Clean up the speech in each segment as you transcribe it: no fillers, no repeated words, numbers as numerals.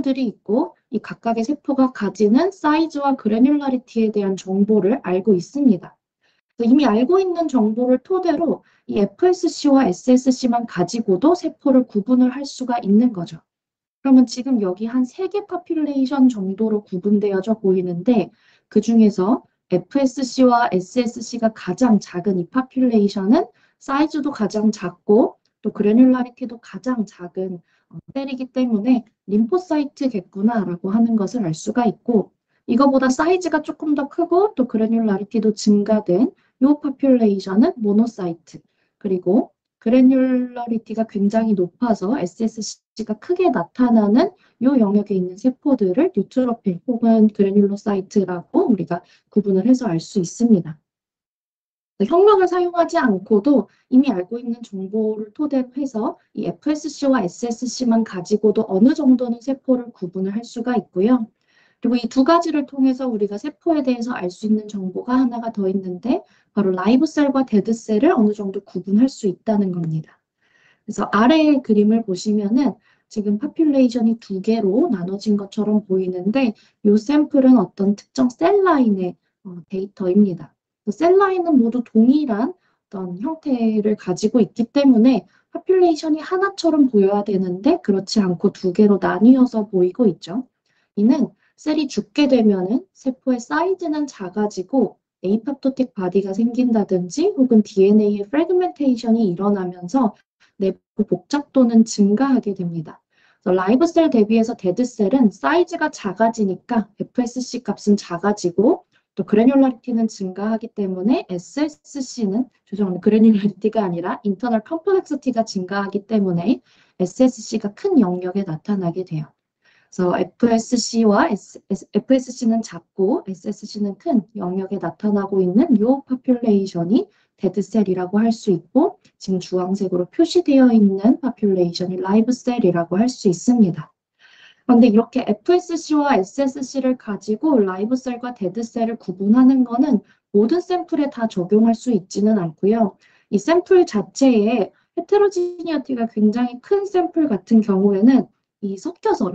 세포들이 있고 이 각각의 세포가 가지는 사이즈와 그래뉼라리티에 대한 정보를 알고 있습니다. 이미 알고 있는 정보를 토대로 이 FSC와 SSC만 가지고도 세포를 구분을 할 수가 있는 거죠. 그러면 지금 여기 한 3개 파퓰레이션 정도로 구분되어져 보이는데 그 중에서 FSC와 SSC가 가장 작은 이 파퓰레이션은 사이즈도 가장 작고 또 그래뉼라리티도 가장 작은 셀이기 때문에 림포사이트겠구나라고 하는 것을 알 수가 있고 이거보다 사이즈가 조금 더 크고 또 그래뉼라리티도 증가된 이 파퓰레이션은 모노사이트 그리고 그래뉼러리티가 굉장히 높아서 SSC가 크게 나타나는 이 영역에 있는 세포들을 뉴트로필 혹은 그래뉼로사이트라고 우리가 구분을 해서 알 수 있습니다. 혁명을 사용하지 않고도 이미 알고 있는 정보를 토대로 해서 이 FSC와 SSC만 가지고도 어느 정도는 세포를 구분을 할 수가 있고요. 그리고 이 두 가지를 통해서 우리가 세포에 대해서 알 수 있는 정보가 하나가 더 있는데 바로 라이브셀과 데드셀을 어느 정도 구분할 수 있다는 겁니다. 그래서 아래의 그림을 보시면은 지금 파퓰레이션이 2개로 나눠진 것처럼 보이는데 이 샘플은 어떤 특정 셀 라인의 데이터입니다. 셀 라인은 모두 동일한 어떤 형태를 가지고 있기 때문에 파퓰레이션이 하나처럼 보여야 되는데 그렇지 않고 2개로 나뉘어서 보이고 있죠. 이는 셀이 죽게 되면은 세포의 사이즈는 작아지고 에이팝토틱 바디가 생긴다든지 혹은 DNA의 프래그멘테이션이 일어나면서 내부 복잡도는 증가하게 됩니다. 라이브 셀 대비해서 데드 셀은 사이즈가 작아지니까 FSC 값은 작아지고 또 그래뉼러리티는 증가하기 때문에 SSC는 죄송합니다. 그래뉼러리티가 아니라 인터널 컴플렉시티가 증가하기 때문에 SSC가 큰 영역에 나타나게 돼요. 그래서 FSC는 작고 SSC는 큰 영역에 나타나고 있는 이 파퓰레이션이 데드셀이라고 할 수 있고 지금 주황색으로 표시되어 있는 파퓰레이션이 라이브셀이라고 할 수 있습니다. 그런데 이렇게 FSC와 SSC를 가지고 라이브셀과 데드셀을 구분하는 것은 모든 샘플에 다 적용할 수 있지는 않고요. 이 샘플 자체에 헤테로지니어티가 굉장히 큰 샘플 같은 경우에는 이 섞여서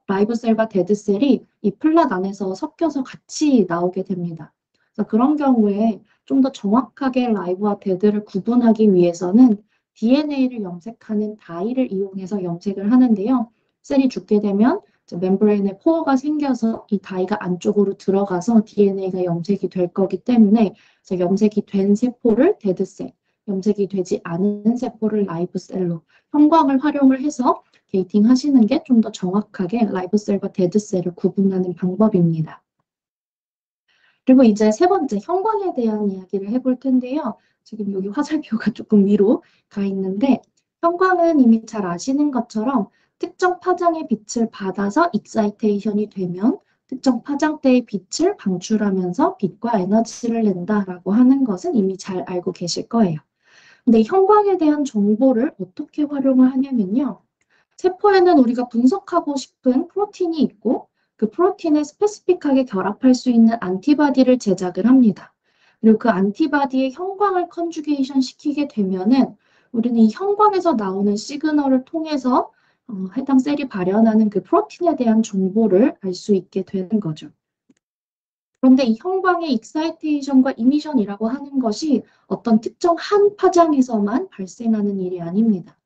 라이브셀과 데드셀이 이 플랫 안에서 섞여서 같이 나오게 됩니다. 그래서 그런 경우에 좀 더 정확하게 라이브와 데드를 구분하기 위해서는 DNA를 염색하는 다이를 이용해서 염색을 하는데요. 셀이 죽게 되면 멤브레인에 포어가 생겨서 이 다이가 안쪽으로 들어가서 DNA가 염색이 될 거기 때문에 염색이 된 세포를 데드셀, 염색이 되지 않은 세포를 라이브셀로 형광을 활용을 해서 게이팅 하시는 게 좀 더 정확하게 라이브셀과 데드셀을 구분하는 방법입니다. 그리고 이제 세 번째, 형광에 대한 이야기를 해볼 텐데요. 지금 여기 화살표가 조금 위로 가 있는데 형광은 이미 잘 아시는 것처럼 특정 파장의 빛을 받아서 익사이테이션이 되면 특정 파장대의 빛을 방출하면서 빛과 에너지를 낸다라고 하는 것은 이미 잘 알고 계실 거예요. 근데 형광에 대한 정보를 어떻게 활용을 하냐면요. 세포에는 우리가 분석하고 싶은 프로틴이 있고 그 프로틴에 스페시픽하게 결합할 수 있는 안티바디를 제작을 합니다. 그리고 그 안티바디의 형광을 컨주게이션 시키게 되면은 우리는 이 형광에서 나오는 시그널을 통해서 해당 셀이 발현하는 그 프로틴에 대한 정보를 알 수 있게 되는 거죠. 그런데 이 형광의 익사이테이션과 이미션이라고 하는 것이 어떤 특정 한 파장에서만 발생하는 일이 아닙니다.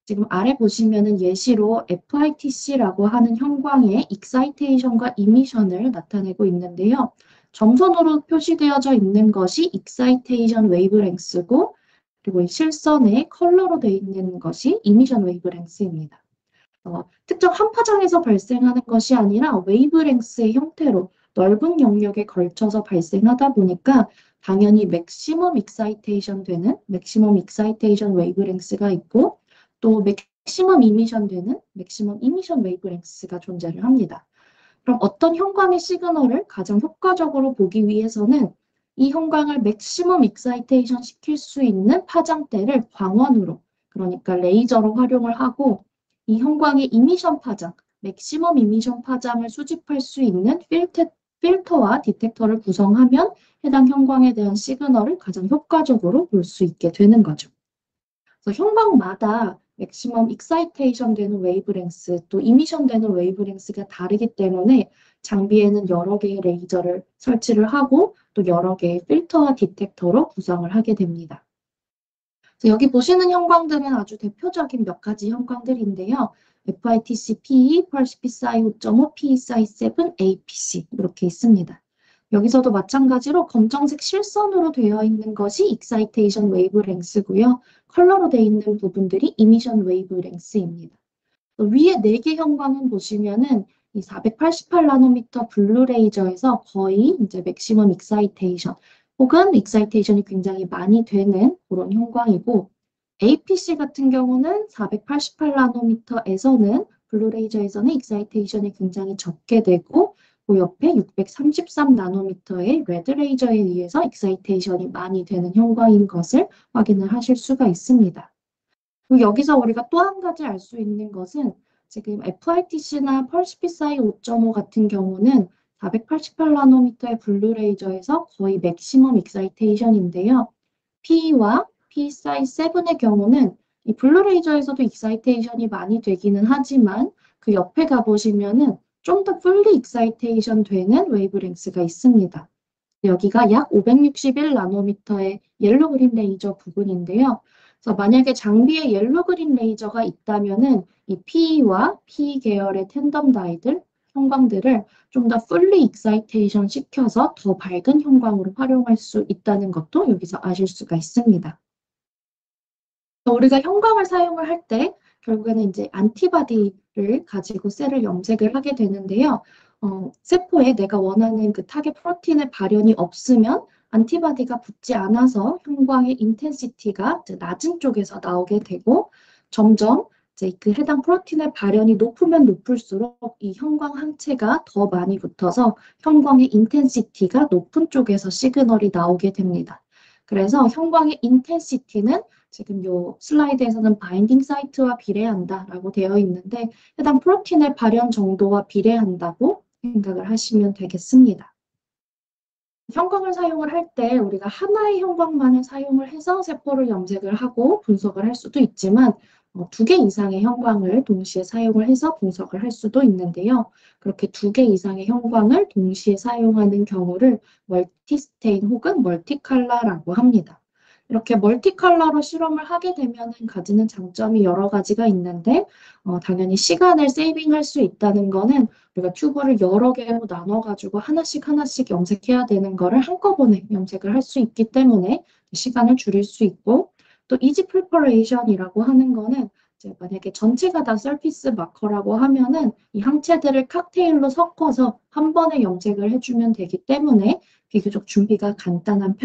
지금 아래 보시면은 예시로 FITC라고 하는 형광의 익사이테이션과 이미션을 나타내고 있는데요. 점선으로 표시되어져 있는 것이 익사이테이션 웨이브랭스고 그리고 이 실선에 컬러로 되어 있는 것이 이미션 웨이브랭스입니다. 특정 한 파장에서 발생하는 것이 아니라 웨이브랭스의 형태로 넓은 영역에 걸쳐서 발생하다 보니까 당연히 맥시멈 익사이테이션 되는 맥시멈 익사이테이션 웨이브랭스가 있고 또 맥시멈 이미션 되는 맥시멈 이미션 웨이브랭스가 존재를 합니다. 그럼 어떤 형광의 시그널을 가장 효과적으로 보기 위해서는 이 형광을 맥시멈 익사이테이션 시킬 수 있는 파장대를 광원으로 그러니까 레이저로 활용을 하고 이 형광의 이미션 파장, 맥시멈 이미션 파장을 수집할 수 있는 필터와 디텍터를 구성하면 해당 형광에 대한 시그널을 가장 효과적으로 볼 수 있게 되는 거죠. 그래서 형광마다 맥시멈 익사이테이션 되는 웨이브랭스, 또 이미션 되는 웨이브랭스가 다르기 때문에 장비에는 여러 개의 레이저를 설치를 하고 또 여러 개의 필터와 디텍터로 구성을 하게 됩니다. 여기 보시는 형광들은 아주 대표적인 몇 가지 형광들인데요. FITC PE, 펄스 PSI 5.5, PSI 7, APC 이렇게 있습니다. 여기서도 마찬가지로 검정색 실선으로 되어 있는 것이 익사이테이션 웨이브랭스고요. 컬러로 되어 있는 부분들이 이미션 웨이브랭스입니다. 위에 4개 형광은 보시면은 이 488나노미터 블루 레이저에서 거의 이제 맥시멈 익사이테이션 혹은 익사이테이션이 굉장히 많이 되는 그런 형광이고 APC 같은 경우는 488나노미터에서는 블루 레이저에서는 익사이테이션이 굉장히 적게 되고 그 옆에 633나노미터의 레드 레이저에 의해서 익사이테이션이 많이 되는 형광인 것을 확인을 하실 수가 있습니다. 그리고 여기서 우리가 또 한 가지 알 수 있는 것은 지금 FITC나 펄스 PSI 5.5 같은 경우는 488나노미터의 블루 레이저에서 거의 맥시멈 익사이테이션인데요. PE와 PSI 7의 경우는 이 블루 레이저에서도 익사이테이션이 많이 되기는 하지만 그 옆에 가보시면은 좀 더 풀리 익사이테이션 되는 웨이브랭스가 있습니다. 여기가 약 561나노미터의 옐로 그린 레이저 부분인데요. 그래서 만약에 장비에 옐로 그린 레이저가 있다면은 이 PE와 PE 계열의 텐덤 다이들, 형광들을 좀 더 풀리 익사이테이션 시켜서 더 밝은 형광으로 활용할 수 있다는 것도 여기서 아실 수가 있습니다. 우리가 형광을 사용을 할 때 결국에는 이제 안티바디를 가지고 셀을 염색을 하게 되는데요. 세포에 내가 원하는 그 타겟 프로틴의 발현이 없으면 안티바디가 붙지 않아서 형광의 인텐시티가 낮은 쪽에서 나오게 되고 점점 이제 그 해당 프로틴의 발현이 높으면 높을수록 이 형광 항체가 더 많이 붙어서 형광의 인텐시티가 높은 쪽에서 시그널이 나오게 됩니다. 그래서 형광의 인텐시티는 지금 요 슬라이드에서는 바인딩 사이트와 비례한다라고 되어 있는데 해당 프로틴의 발현 정도와 비례한다고 생각을 하시면 되겠습니다. 형광을 사용을 할 때 우리가 하나의 형광만을 사용을 해서 세포를 염색을 하고 분석을 할 수도 있지만 2개 이상의 형광을 동시에 사용을 해서 분석을 할 수도 있는데요. 그렇게 2개 이상의 형광을 동시에 사용하는 경우를 멀티스테인 혹은 멀티칼라라고 합니다. 이렇게 멀티컬러로 실험을 하게 되면 가지는 장점이 여러 가지가 있는데 당연히 시간을 세이빙할 수 있다는 거는 우리가 튜브를 여러 개로 나눠가지고 하나씩 하나씩 염색해야 되는 거를 한꺼번에 염색을 할 수 있기 때문에 시간을 줄일 수 있고 또 이지 프리퍼레이션이라고 하는 거는 이제 만약에 전체가 다 서피스 마커라고 하면은 이 항체들을 칵테일로 섞어서 한 번에 염색을 해주면 되기 때문에 비교적 준비가 간단한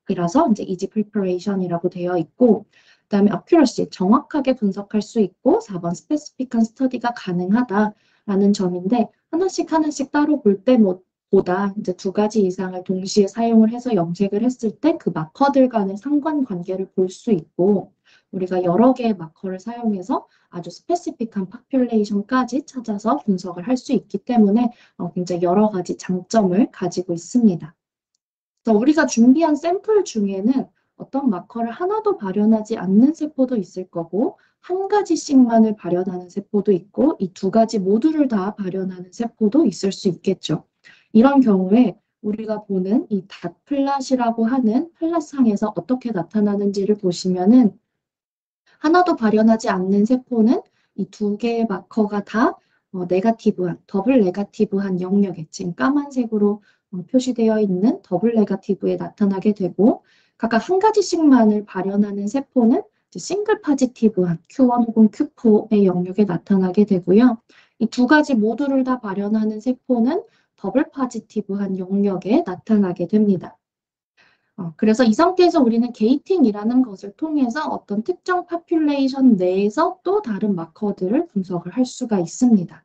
편이라서 이제 이지 프리퍼레이션이라고 되어 있고 그다음에 accuracy 정확하게 분석할 수 있고 4번 스페시픽한 스터디가 가능하다라는 점인데 하나씩 하나씩 따로 볼 때보다 이제 2가지 이상을 동시에 사용을 해서 염색을 했을 때 그 마커들 간의 상관관계를 볼 수 있고 우리가 여러 개의 마커를 사용해서 아주 스페시픽한 파퓰레이션까지 찾아서 분석을 할 수 있기 때문에 굉장히 여러 가지 장점을 가지고 있습니다. 그래서 우리가 준비한 샘플 중에는 어떤 마커를 하나도 발현하지 않는 세포도 있을 거고 한 가지씩만을 발현하는 세포도 있고 이 2가지 모두를 다 발현하는 세포도 있을 수 있겠죠. 이런 경우에 우리가 보는 이 닷플랫이라고 하는 플랫상에서 어떻게 나타나는지를 보시면은 하나도 발현하지 않는 세포는 이 2개의 마커가 다 네가티브한, 더블 네가티브한 영역에 지금 까만색으로 표시되어 있는 더블 네가티브에 나타나게 되고 각각 한 가지씩만을 발현하는 세포는 싱글 파지티브한 Q1 혹은 Q4의 영역에 나타나게 되고요. 이 2가지 모두를 다 발현하는 세포는 더블 파지티브한 영역에 나타나게 됩니다. 그래서 이 상태에서 우리는 게이팅이라는 것을 통해서 어떤 특정 파퓰레이션 내에서 또 다른 마커들을 분석을 할 수가 있습니다.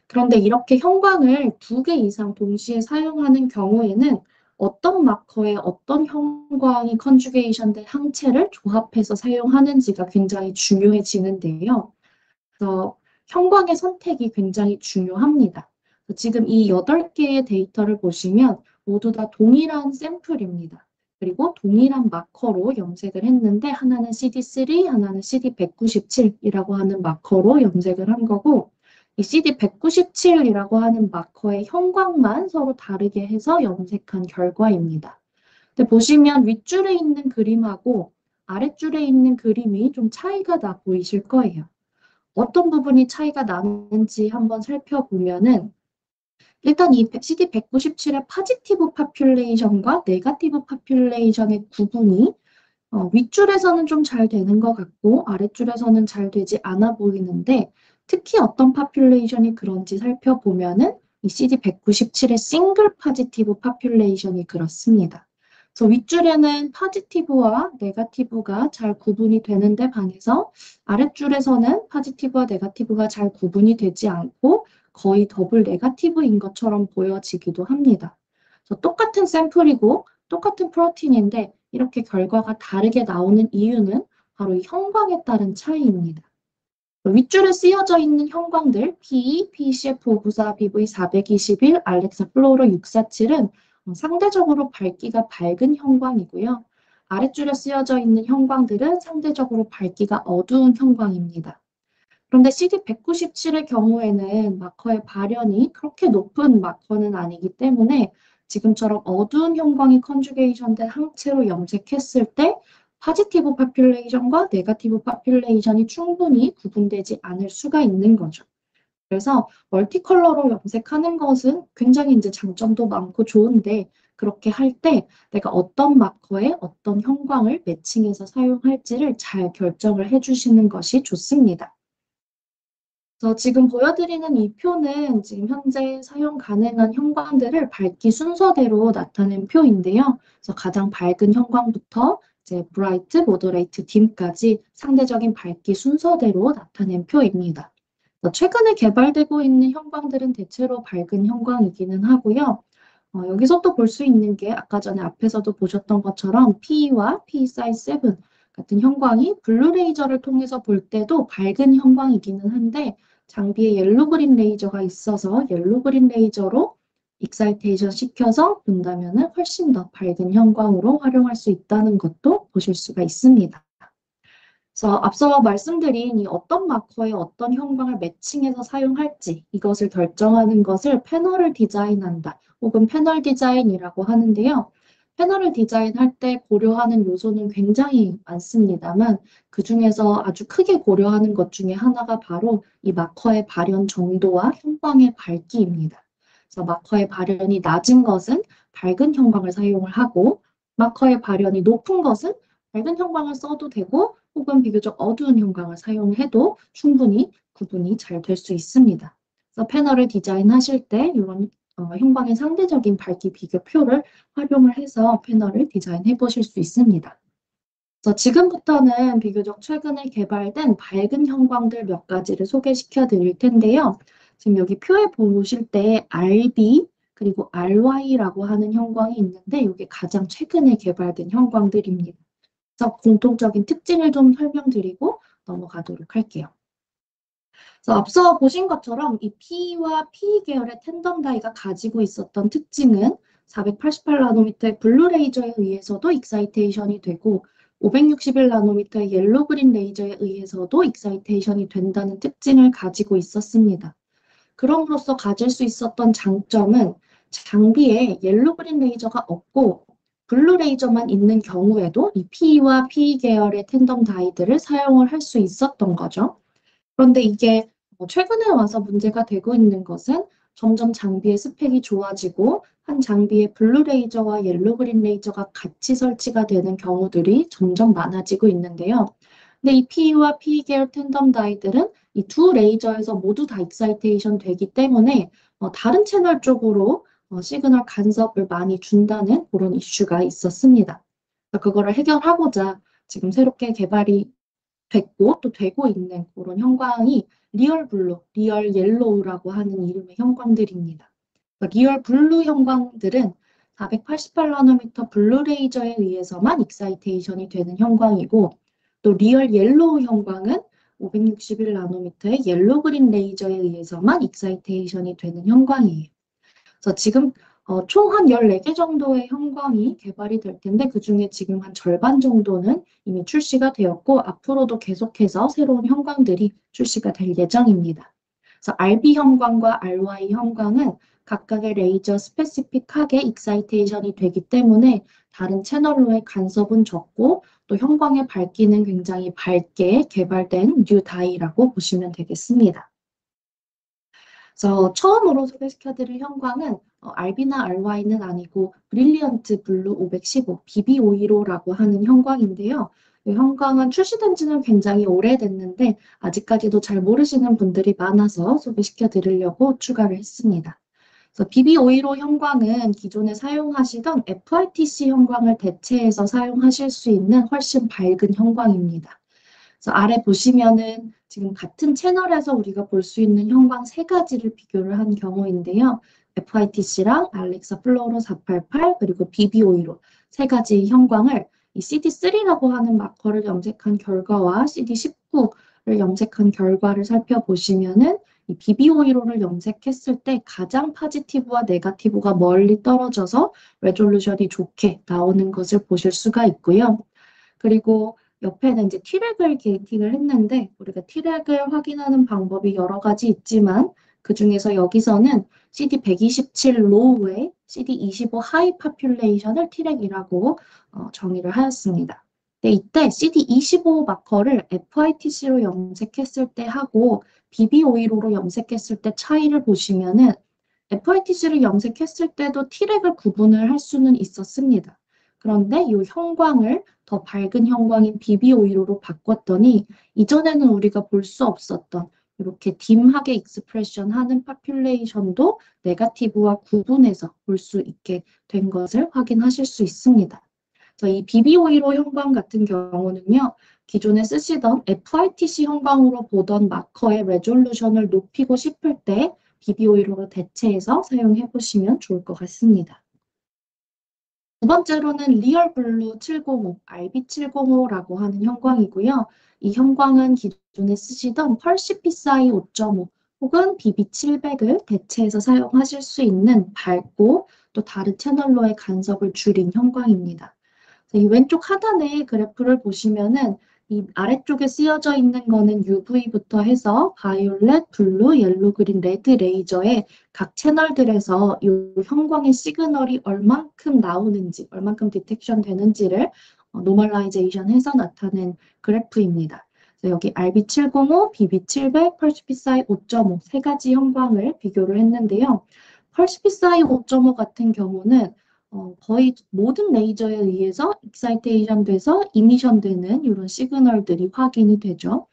그런데 이렇게 형광을 2개 이상 동시에 사용하는 경우에는 어떤 마커에 어떤 형광이 컨주게이션 된 항체를 조합해서 사용하는지가 굉장히 중요해지는데요. 그래서 형광의 선택이 굉장히 중요합니다. 지금 이 8개의 데이터를 보시면 모두 다 동일한 샘플입니다. 그리고 동일한 마커로 염색을 했는데 하나는 CD3, 하나는 CD197이라고 하는 마커로 염색을 한 거고 이 CD197이라고 하는 마커의 형광만 서로 다르게 해서 염색한 결과입니다. 근데 보시면 윗줄에 있는 그림하고 아랫줄에 있는 그림이 좀 차이가 나 보이실 거예요. 어떤 부분이 차이가 나는지 한번 살펴보면은 일단 이 CD197의 파지티브 파퓰레이션과 네가티브 파퓰레이션의 구분이 윗줄에서는 좀 잘 되는 것 같고 아랫줄에서는 잘 되지 않아 보이는데 특히 어떤 파퓰레이션이 그런지 살펴보면은 이 CD197의 싱글 파지티브 파퓰레이션이 그렇습니다. 그래서 윗줄에는 파지티브와 네가티브가 잘 구분이 되는데 반해서 아랫줄에서는 파지티브와 네가티브가 잘 구분이 되지 않고 거의 더블 네가티브인 것처럼 보여지기도 합니다. 그래서 똑같은 샘플이고 똑같은 프로틴인데 이렇게 결과가 다르게 나오는 이유는 바로 이 형광에 따른 차이입니다. 윗줄에 쓰여져 있는 형광들 PE, PCF594, BV421, 알렉사 플로로 647은 상대적으로 밝기가 밝은 형광이고요. 아랫줄에 쓰여져 있는 형광들은 상대적으로 밝기가 어두운 형광입니다. 그런데 CD197의 경우에는 마커의 발현이 그렇게 높은 마커는 아니기 때문에 지금처럼 어두운 형광이 컨주게이션된 항체로 염색했을 때 파지티브 파퓰레이션과 네가티브 파퓰레이션이 충분히 구분되지 않을 수가 있는 거죠. 그래서 멀티컬러로 염색하는 것은 굉장히 이제 장점도 많고 좋은데 그렇게 할 때 내가 어떤 마커에 어떤 형광을 매칭해서 사용할지를 잘 결정을 해주시는 것이 좋습니다. 그래서 지금 보여드리는 이 표는 지금 현재 사용 가능한 형광들을 밝기 순서대로 나타낸 표인데요. 그래서 가장 밝은 형광부터 이제 브라이트, 모더레이트, 딤까지 상대적인 밝기 순서대로 나타낸 표입니다. 최근에 개발되고 있는 형광들은 대체로 밝은 형광이기는 하고요. 여기서 또 볼 수 있는 게 아까 전에 앞에서도 보셨던 것처럼 PE와 PE 사이즈 7 같은 형광이 블루 레이저를 통해서 볼 때도 밝은 형광이기는 한데 장비에 옐로 그린 레이저가 있어서 옐로 그린 레이저로 익사이테이션 시켜서 본다면은 훨씬 더 밝은 형광으로 활용할 수 있다는 것도 보실 수가 있습니다. 그래서 앞서 말씀드린 이 어떤 마커에 어떤 형광을 매칭해서 사용할지 이것을 결정하는 것을 패널을 디자인한다 혹은 패널 디자인이라고 하는데요. 패널을 디자인할 때 고려하는 요소는 굉장히 많습니다만 그 중에서 아주 크게 고려하는 것 중에 하나가 바로 이 마커의 발현 정도와 형광의 밝기입니다. 그래서 마커의 발현이 낮은 것은 밝은 형광을 사용을 하고 마커의 발현이 높은 것은 밝은 형광을 써도 되고 혹은 비교적 어두운 형광을 사용해도 충분히 구분이 잘 될 수 있습니다. 그래서 패널을 디자인하실 때 이런 형광의 상대적인 밝기 비교표를 활용을 해서 패널을 디자인해 보실 수 있습니다. 그래서 지금부터는 비교적 최근에 개발된 밝은 형광들 몇 가지를 소개시켜 드릴 텐데요. 지금 여기 표에 보실 때 RB 그리고 RY라고 하는 형광이 있는데 이게 가장 최근에 개발된 형광들입니다. 그래서 공통적인 특징을 좀 설명드리고 넘어가도록 할게요. 그래서 앞서 보신 것처럼 이 P와 P 계열의 텐덤 다이가 가지고 있었던 특징은 488나노미터의 블루 레이저에 의해서도 익사이테이션이 되고 561나노미터의 옐로 그린 레이저에 의해서도 익사이테이션이 된다는 특징을 가지고 있었습니다. 그럼으로써 가질 수 있었던 장점은 장비에 옐로 그린 레이저가 없고 블루 레이저만 있는 경우에도 이 P와 P 계열의 텐덤 다이들을 사용을 할 수 있었던 거죠. 그런데 이게 최근에 와서 문제가 되고 있는 것은 점점 장비의 스펙이 좋아지고 한 장비에 블루 레이저와 옐로 그린 레이저가 같이 설치가 되는 경우들이 점점 많아지고 있는데요. 근데 이 P와 P 계열 텐덤 다이들은 이 두 레이저에서 모두 다 익사이테이션 되기 때문에 다른 채널 쪽으로 시그널 간섭을 많이 준다는 그런 이슈가 있었습니다. 그거를 해결하고자 지금 새롭게 개발이 됐고 또 되고 있는 그런 형광이 리얼 블루, 리얼 옐로우라고 하는 이름의 형광들입니다. 리얼 블루 형광들은 488나노미터 블루 레이저에 의해서만 익사이테이션이 되는 형광이고 또 리얼 옐로우 형광은 561나노미터의 옐로 그린 레이저에 의해서만 익사이테이션이 되는 형광이에요. 그래서 지금 총 한 14개 정도의 형광이 개발이 될 텐데 그중에 지금 한 절반 정도는 이미 출시가 되었고 앞으로도 계속해서 새로운 형광들이 출시가 될 예정입니다. 그래서 RB 형광과 RY 형광은 각각의 레이저 스페시픽하게 익사이테이션이 되기 때문에 다른 채널로의 간섭은 적고 또 형광의 밝기는 굉장히 밝게 개발된 뉴 다이라고 보시면 되겠습니다. 그래서 처음으로 소개시켜드릴 형광은 RB나 RY는 아니고 브릴리언트 블루 515 BB515라고 하는 형광인데요. 이 형광은 출시된 지는 굉장히 오래됐는데 아직까지도 잘 모르시는 분들이 많아서 소개시켜 드리려고 추가를 했습니다. 그래서 BB515 형광은 기존에 사용하시던 FITC 형광을 대체해서 사용하실 수 있는 훨씬 밝은 형광입니다. 그래서 아래 보시면은 지금 같은 채널에서 우리가 볼 수 있는 형광 세 가지를 비교를 한 경우인데요. FITC랑 알렉사 플로로 488 그리고 BB515 세 가지 형광을 이 CD3라고 하는 마커를 염색한 결과와 CD19를 염색한 결과를 살펴보시면은 이 BB515를 염색했을 때 가장 파지티브와 네가티브가 멀리 떨어져서 레졸루션이 좋게 나오는 것을 보실 수가 있고요. 그리고 옆에는 이제 T렉을 게이팅을 했는데 우리가 T렉을 확인하는 방법이 여러 가지 있지만 그 중에서 여기서는 CD127 로우에 CD25 하이 파퓰레이션을 T렉이라고 정의를 하였습니다. 근데 이때 CD25 마커를 FITC로 염색했을 때 하고 BB515로 염색했을 때 차이를 보시면은 FITC를 염색했을 때도 T렉을 구분을 할 수는 있었습니다. 그런데 이 형광을 더 밝은 형광인 BB515로 바꿨더니 이전에는 우리가 볼 수 없었던 이렇게 딤하게 익스프레션 하는 파퓰레이션도 네가티브와 구분해서 볼 수 있게 된 것을 확인하실 수 있습니다. 그래서 이 BB515 형광 같은 경우는요. 기존에 쓰시던 FITC 형광으로 보던 마커의 레졸루션을 높이고 싶을 때 BB515로 대체해서 사용해 보시면 좋을 것 같습니다. 두 번째로는 리얼 블루 705, RB705라고 하는 형광이고요. 이 형광은 기존에 쓰시던 펄시피사이 5.5 혹은 BB700을 대체해서 사용하실 수 있는 밝고 또 다른 채널로의 간섭을 줄인 형광입니다. 이 왼쪽 하단의 그래프를 보시면은 이 아래쪽에 쓰여져 있는 거는 UV부터 해서 바이올렛, 블루, 옐로, 그린, 레드 레이저의 각 채널들에서 이 형광의 시그널이 얼만큼 나오는지, 얼만큼 디텍션 되는지를 노멀라이제이션 해서 나타낸 그래프입니다. 그래서 여기 RB705, BB700, 펄스피사이 5.5 세 가지 형광을 비교를 했는데요. 펄스피사이 5.5 같은 경우는 거의 모든 레이저에 의해서 익사이테이션 돼서 이미션 되는 이런 시그널들이 확인이 되죠.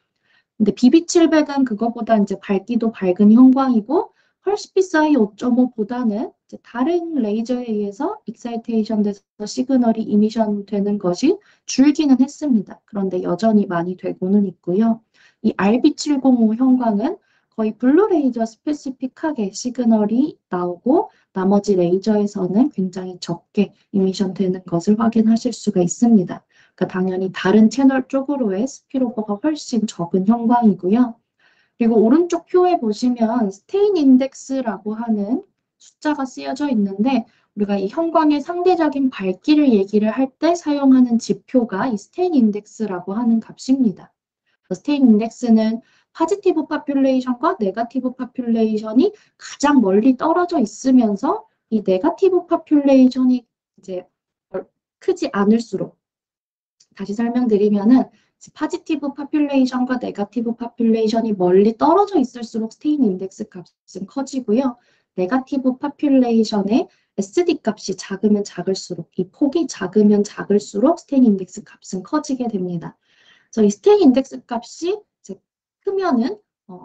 근데 BB700은 그거보다 이제 밝기도 밝은 형광이고 펄스피사이 5.5보다는 다른 레이저에 의해서 익사이테이션 돼서 시그널이 이미션 되는 것이 줄기는 했습니다. 그런데 여전히 많이 되고는 있고요. 이 RB705 형광은 거의 블루 레이저 스페시픽하게 시그널이 나오고 나머지 레이저에서는 굉장히 적게 이미션 되는 것을 확인하실 수가 있습니다. 그러니까 당연히 다른 채널 쪽으로의 스피로버가 훨씬 적은 형광이고요. 그리고 오른쪽 표에 보시면 스테인 인덱스라고 하는 숫자가 쓰여져 있는데 우리가 이 형광의 상대적인 밝기를 얘기를 할 때 사용하는 지표가 이 스테인 인덱스라고 하는 값입니다. 스테인 인덱스는 파지티브 파퓰레이션과 네가티브 파퓰레이션이 가장 멀리 떨어져 있으면서 이 네가티브 파퓰레이션이 이제 크지 않을수록 다시 설명드리면은 파지티브 파퓰레이션과 네가티브 파퓰레이션이 멀리 떨어져 있을수록 스테인 인덱스 값은 커지고요. 네가티브 파퓰레이션의 SD 값이 작으면 작을수록 이 폭이 작으면 작을수록 스테인 인덱스 값은 커지게 됩니다. 그래서 이 스테인 인덱스 값이 이제 크면은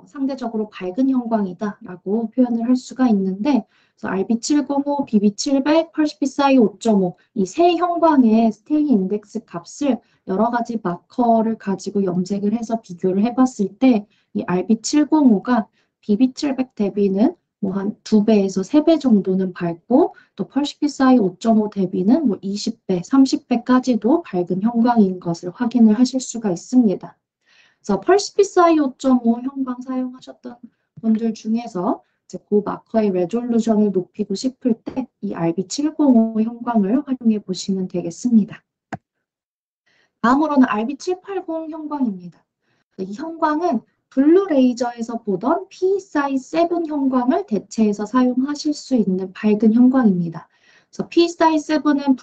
상대적으로 밝은 형광이다라고 표현을 할 수가 있는데 그래서 RB705, BB700, 펄스피사이 5.5 이 세 형광의 스테인 인덱스 값을 여러 가지 마커를 가지고 염색을 해서 비교를 해봤을 때 이 RB705가 BB700 대비는 뭐 한 2배에서 3배 정도는 밝고 또 펄스피사이 5.5 대비는 뭐 20배, 30배까지도 밝은 형광인 것을 확인을 하실 수가 있습니다. 그래서 펄스피사이 5.5 형광 사용하셨던 분들 중에서 이제 그 마커의 레졸루션을 높이고 싶을 때 이 RB705 형광을 활용해 보시면 되겠습니다. 다음으로는 RB780 형광입니다. 이 형광은 블루레이저에서 보던 PSI-7 형광을 대체해서 사용하실 수 있는 밝은 형광입니다. 그래서 PSI-7은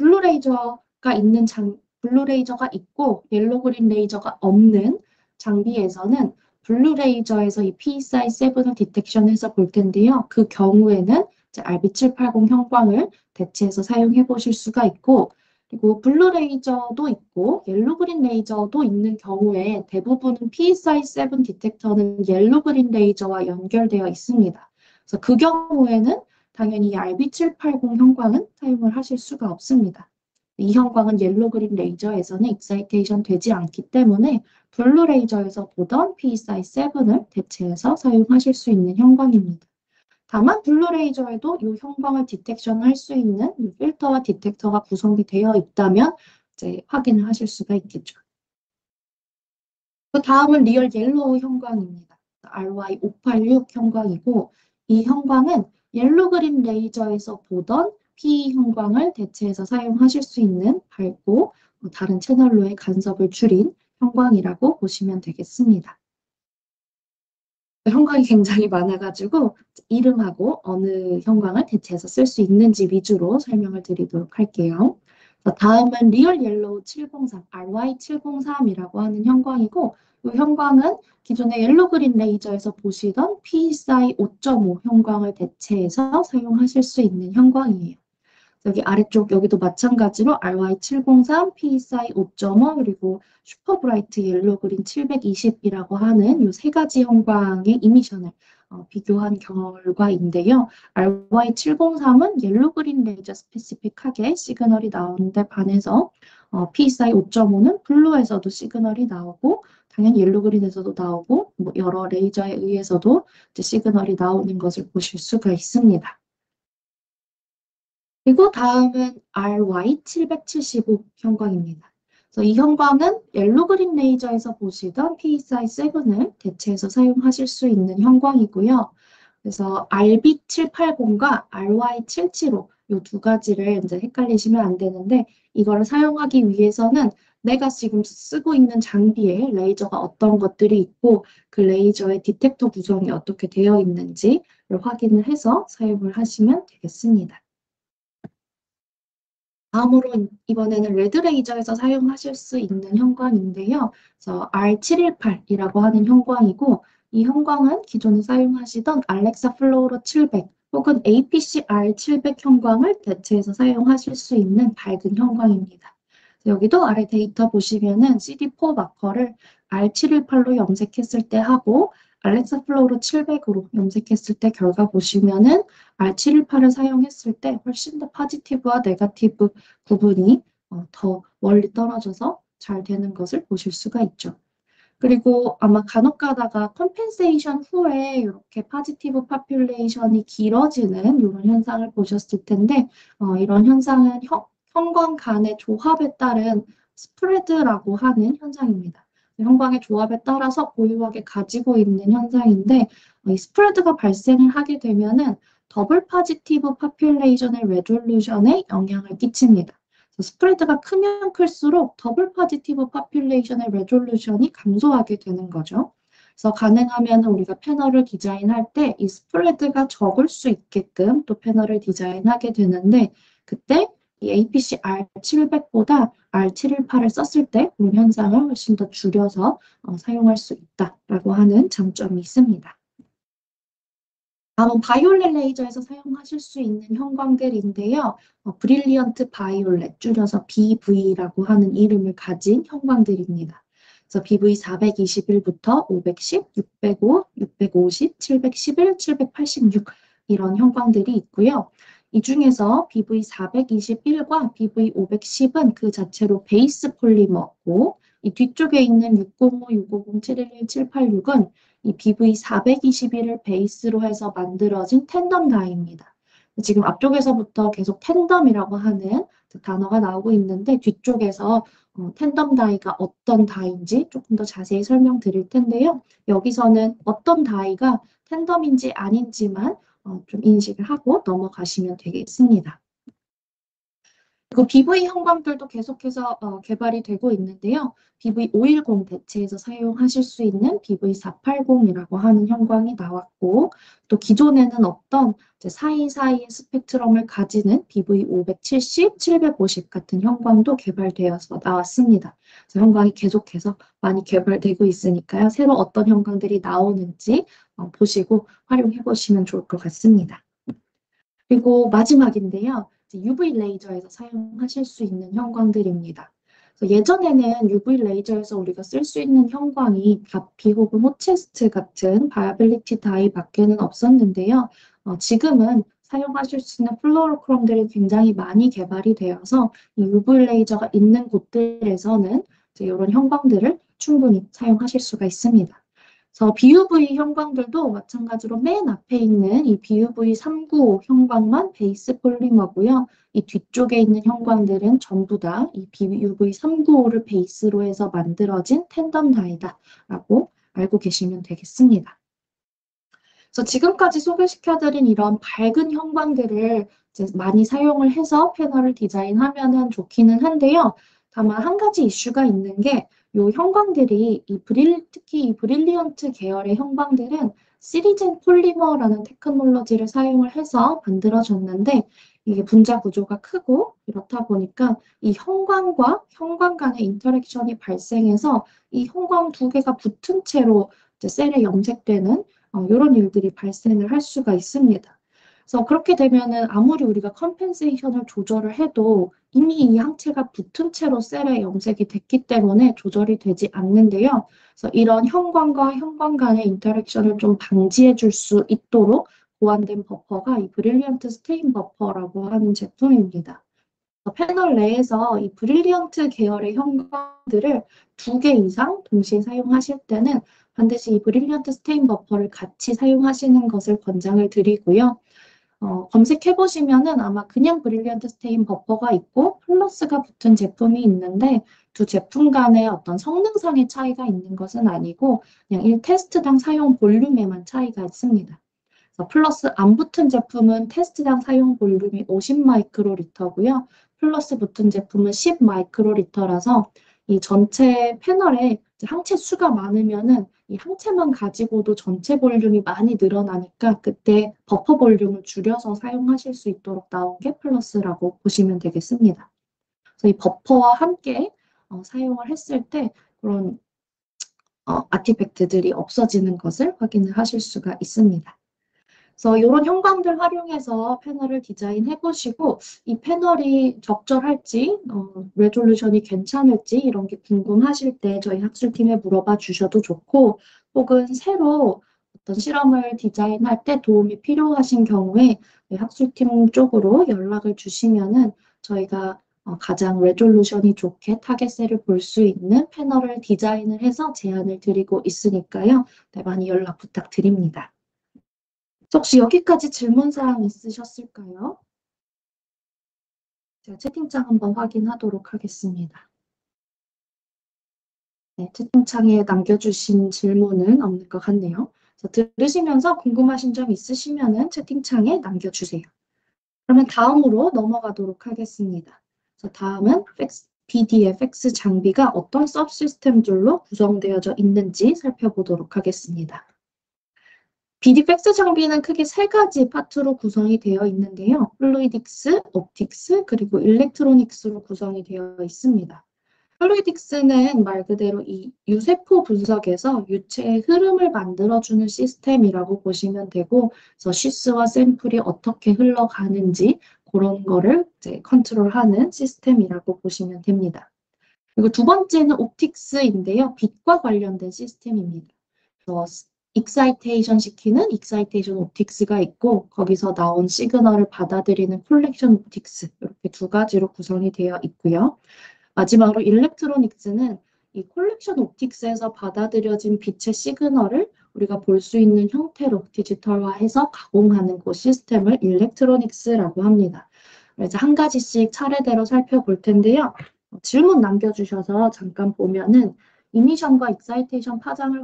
블루레이저가 있고 옐로그린 레이저가 없는 장비에서는 블루레이저에서 이 PSI-7을 디텍션해서 볼 텐데요. 그 경우에는 이제 RB780 형광을 대체해서 사용해 보실 수가 있고, 그리고 블루 레이저도 있고 옐로 그린 레이저도 있는 경우에 대부분은 PSI-7 디텍터는 옐로 그린 레이저와 연결되어 있습니다. 그래서 그 경우에는 당연히 RB780 형광은 사용을 하실 수가 없습니다. 이 형광은 옐로 그린 레이저에서는 익사이테이션 되지 않기 때문에 블루 레이저에서 보던 PSI-7을 대체해서 사용하실 수 있는 형광입니다. 다만 블루레이저에도 이 형광을 디텍션할 수 있는 이 필터와 디텍터가 구성이 되어 있다면 이제 확인을 하실 수가 있겠죠. 그 다음은 리얼 옐로우 형광입니다. RY586 형광이고 이 형광은 옐로 그린 레이저에서 보던 P 형광을 대체해서 사용하실 수 있는 밝고 다른 채널로의 간섭을 줄인 형광이라고 보시면 되겠습니다. 형광이 굉장히 많아가지고 이름하고 어느 형광을 대체해서 쓸 수 있는지 위주로 설명을 드리도록 할게요. 다음은 리얼 옐로우 703, RY703이라고 하는 형광이고 이 형광은 기존의 옐로 그린 레이저에서 보시던 PSI 5.5 형광을 대체해서 사용하실 수 있는 형광이에요. 여기 아래쪽 여기도 마찬가지로 RY703, PSI 5.5 그리고 슈퍼브라이트 옐로 그린 720이라고 하는 이 세 가지 형광의 이미션을 비교한 결과인데요. RY703은 옐로 그린 레이저 스페시픽하게 시그널이 나오는데 반해서 PSI 5.5는 블루에서도 시그널이 나오고 당연히 옐로 그린에서도 나오고 뭐 여러 레이저에 의해서도 이제 시그널이 나오는 것을 보실 수가 있습니다. 그리고 다음은 RY775 형광입니다. 그래서 이 형광은 옐로 그린 레이저에서 보시던 PSI-7을 대체해서 사용하실 수 있는 형광이고요. 그래서 RB780과 RY775 이 두 가지를 이제 헷갈리시면 안 되는데 이거를 사용하기 위해서는 내가 지금 쓰고 있는 장비에 레이저가 어떤 것들이 있고 그 레이저의 디텍터 구성이 어떻게 되어 있는지를 확인을 해서 사용을 하시면 되겠습니다. 다음으로 이번에는 레드레이저에서 사용하실 수 있는 형광인데요. 그래서 R718이라고 하는 형광이고 이 형광은 기존에 사용하시던 알렉사 플로우로 700 혹은 APC R700 형광을 대체해서 사용하실 수 있는 밝은 형광입니다. 여기도 아래 데이터 보시면은 CD4 마커를 R718로 염색했을 때 하고 알렉사 플로우로 700으로 염색했을 때 결과 보시면은 R718을 사용했을 때 훨씬 더 포지티브와 네거티브 구분이 더 멀리 떨어져서 잘 되는 것을 보실 수가 있죠. 그리고 아마 간혹 가다가 컴펜세이션 후에 이렇게 포지티브 파퓰레이션이 길어지는 이런 현상을 보셨을 텐데 이런 현상은 형광 간의 조합에 따른 스프레드라고 하는 현상입니다. 형광의 조합에 따라서 고유하게 가지고 있는 현상인데 이 스프레드가 발생을 하게 되면은 더블 포지티브 파퓰레이션의 레졸루션에 영향을 끼칩니다. 스프레드가 크면 클수록 더블 포지티브 파퓰레이션의 레졸루션이 감소하게 되는 거죠. 그래서 가능하면 우리가 패널을 디자인할 때 이 스프레드가 적을 수 있게끔 또 패널을 디자인하게 되는데 그때 이 APC R700보다 R718을 썼을 때 그런 현상을 훨씬 더 줄여서 사용할 수 있다라고 하는 장점이 있습니다. 다음은 바이올렛 레이저에서 사용하실 수 있는 형광들인데요. 브릴리언트 바이올렛, 줄여서 BV라고 하는 이름을 가진 형광들입니다. 그래서 BV 421부터 510, 605, 650, 711, 786 이런 형광들이 있고요. 이 중에서 BV 421과 BV 510은 그 자체로 베이스 폴리머고 이 뒤쪽에 있는 605, 650, 711, 786은 이 BV 421을 베이스로 해서 만들어진 텐덤 다이입니다. 지금 앞쪽에서부터 계속 텐덤이라고 하는 단어가 나오고 있는데 뒤쪽에서 텐덤 다이가 어떤 다이인지 조금 더 자세히 설명드릴 텐데요. 여기서는 어떤 다이가 텐덤인지 아닌지만 좀 인식을 하고 넘어가시면 되겠습니다. 그리고 BV 형광들도 계속해서 개발이 되고 있는데요. BV510 대체해서 사용하실 수 있는 BV480이라고 하는 형광이 나왔고, 또 기존에는 없던 이제 사이사이의 스펙트럼을 가지는 BV570, 750 같은 형광도 개발되어서 나왔습니다. 그래서 형광이 계속해서 많이 개발되고 있으니까요. 새로 어떤 형광들이 나오는지 보시고 활용해 보시면 좋을 것 같습니다. 그리고 마지막인데요. UV 레이저에서 사용하실 수 있는 형광들입니다. 그래서 예전에는 UV 레이저에서 우리가 쓸 수 있는 형광이 다피 혹은 호체스트 같은 바이어빌리티 다이밖에는 없었는데요. 지금은 사용하실 수 있는 플루오로크롬들이 굉장히 많이 개발이 되어서 이 UV 레이저가 있는 곳들에서는 이제 이런 형광들을 충분히 사용하실 수가 있습니다. 그래서 BUV 형광들도 마찬가지로 맨 앞에 있는 이 BUV 395 형광만 베이스 폴리머고요. 이 뒤쪽에 있는 형광들은 전부 다 이 BUV 395를 베이스로 해서 만들어진 텐덤 다이다라고 알고 계시면 되겠습니다. 그래서 지금까지 소개시켜드린 이런 밝은 형광들을 이제 많이 사용을 해서 패널을 디자인하면 좋기는 한데요. 다만 한 가지 이슈가 있는 게 이 형광들이 특히 이 브릴리언트 계열의 형광들은 시리젠 폴리머라는 테크놀로지를 사용을 해서 만들어졌는데 이게 분자 구조가 크고 이렇다 보니까 이 형광과 형광 간의 인터랙션이 발생해서 이 형광 두 개가 붙은 채로 이제 셀에 염색되는 이런 일들이 발생을 할 수가 있습니다. 그래서 그렇게 되면은 아무리 우리가 컴펜세이션을 조절을 해도 이미 이 항체가 붙은 채로 셀에 염색이 됐기 때문에 조절이 되지 않는데요. 그래서 이런 형광과 형광 간의 인터랙션을 좀 방지해 줄 수 있도록 보완된 버퍼가 이 브릴리언트 스테인 버퍼라고 하는 제품입니다. 패널 내에서 이 브릴리언트 계열의 형광들을 2개 이상 동시에 사용하실 때는 반드시 이 브릴리언트 스테인 버퍼를 같이 사용하시는 것을 권장을 드리고요. 검색해 보시면은 아마 그냥 브릴리언트 스테인 버퍼가 있고 플러스가 붙은 제품이 있는데 두 제품 간의 어떤 성능상의 차이가 있는 것은 아니고 그냥 1테스트당 사용 볼륨에만 차이가 있습니다. 그래서 플러스 안 붙은 제품은 테스트당 사용 볼륨이 50 마이크로리터고요. 플러스 붙은 제품은 10 마이크로리터라서 이 전체 패널에 항체 수가 많으면은 이 항체만 가지고도 전체 볼륨이 많이 늘어나니까 그때 버퍼 볼륨을 줄여서 사용하실 수 있도록 나온 게 플러스라고 보시면 되겠습니다. 그래서 이 버퍼와 함께 사용을 했을 때 그런 아티팩트들이 없어지는 것을 확인을 하실 수가 있습니다. 그래서 이런 형광들 활용해서 패널을 디자인해 보시고 이 패널이 적절할지, 레졸루션이 괜찮을지 이런 게 궁금하실 때 저희 학술팀에 물어봐 주셔도 좋고 혹은 새로 어떤 실험을 디자인할 때 도움이 필요하신 경우에 학술팀 쪽으로 연락을 주시면은 저희가 가장 레졸루션이 좋게 타겟셀을 볼 수 있는 패널을 디자인을 해서 제안을 드리고 있으니까요. 네, 많이 연락 부탁드립니다. 혹시 여기까지 질문사항 있으셨을까요? 제가 채팅창 한번 확인하도록 하겠습니다. 네, 채팅창에 남겨주신 질문은 없는 것 같네요. 들으시면서 궁금하신 점 있으시면 채팅창에 남겨주세요. 그러면 다음으로 넘어가도록 하겠습니다. 다음은 BDFX 장비가 어떤 서브시스템들로 구성되어져 있는지 살펴보도록 하겠습니다. BDFX 장비는 크게 3가지 파트로 구성이 되어 있는데요. 플루이딕스, 옵틱스, 그리고 일렉트로닉스로 구성이 되어 있습니다. 플루이딕스는 말 그대로 이 유세포 분석에서 유체의 흐름을 만들어주는 시스템이라고 보시면 되고, 그래서 쉬스와 샘플이 어떻게 흘러가는지 그런 거를 이제 컨트롤하는 시스템이라고 보시면 됩니다. 그리고 두 번째는 옵틱스인데요. 빛과 관련된 시스템입니다. 익사이테이션 시키는 익사이테이션 옵틱스가 있고 거기서 나온 시그널을 받아들이는 콜렉션 옵틱스 이렇게 2가지로 구성이 되어 있고요. 마지막으로 일렉트로닉스는 이 콜렉션 옵틱스에서 받아들여진 빛의 시그널을 우리가 볼 수 있는 형태로 디지털화해서 가공하는 그 시스템을 일렉트로닉스라고 합니다. 그래서 한 가지씩 차례대로 살펴볼 텐데요. 질문 남겨주셔서 잠깐 보면은 이미션과 익사이테이션 파장을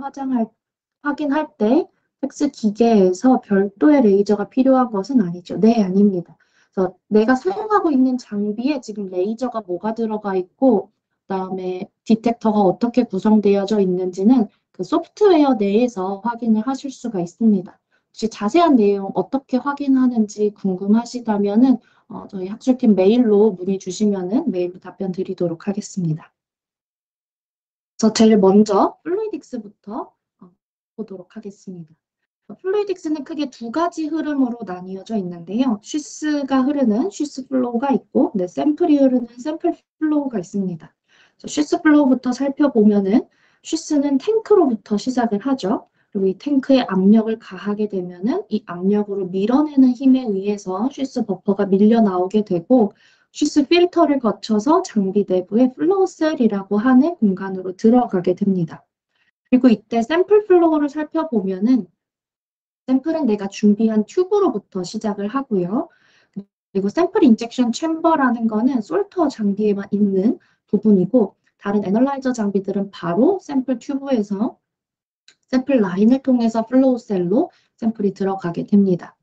확인할 때 팩스 기계에서 별도의 레이저가 필요한 것은 아니죠. 네, 아닙니다. 그래서 내가 사용하고 있는 장비에 지금 레이저가 뭐가 들어가 있고, 그다음에 디텍터가 어떻게 구성되어져 있는지는 그 소프트웨어 내에서 확인을 하실 수가 있습니다. 혹시 자세한 내용 어떻게 확인하는지 궁금하시다면은 저희 학술팀 메일로 문의 주시면은 메일로 답변 드리도록 하겠습니다. 그래서 제일 먼저 플루이딕스부터 보도록 하겠습니다. 플루이딕스는 크게 두 가지 흐름으로 나뉘어져 있는데요. 쉬스가 흐르는 쉬스 플로우가 있고, 네, 샘플이 흐르는 샘플 플로우가 있습니다. 쉬스 플로우부터 살펴보면은 쉬스는 탱크로부터 시작을 하죠. 그리고 이 탱크에 압력을 가하게 되면은 이 압력으로 밀어내는 힘에 의해서 쉬스 버퍼가 밀려 나오게 되고, 쉬스 필터를 거쳐서 장비 내부의 플로우 셀이라고 하는 공간으로 들어가게 됩니다. 그리고 이때 샘플 플로우를 살펴보면은 샘플은 내가 준비한 튜브로부터 시작을 하고요. 그리고 샘플 인젝션 챔버라는 거는 솔터 장비에만 있는 부분이고 다른 애널라이저 장비들은 바로 샘플 튜브에서 샘플 라인을 통해서 플로우 셀로 샘플이 들어가게 됩니다.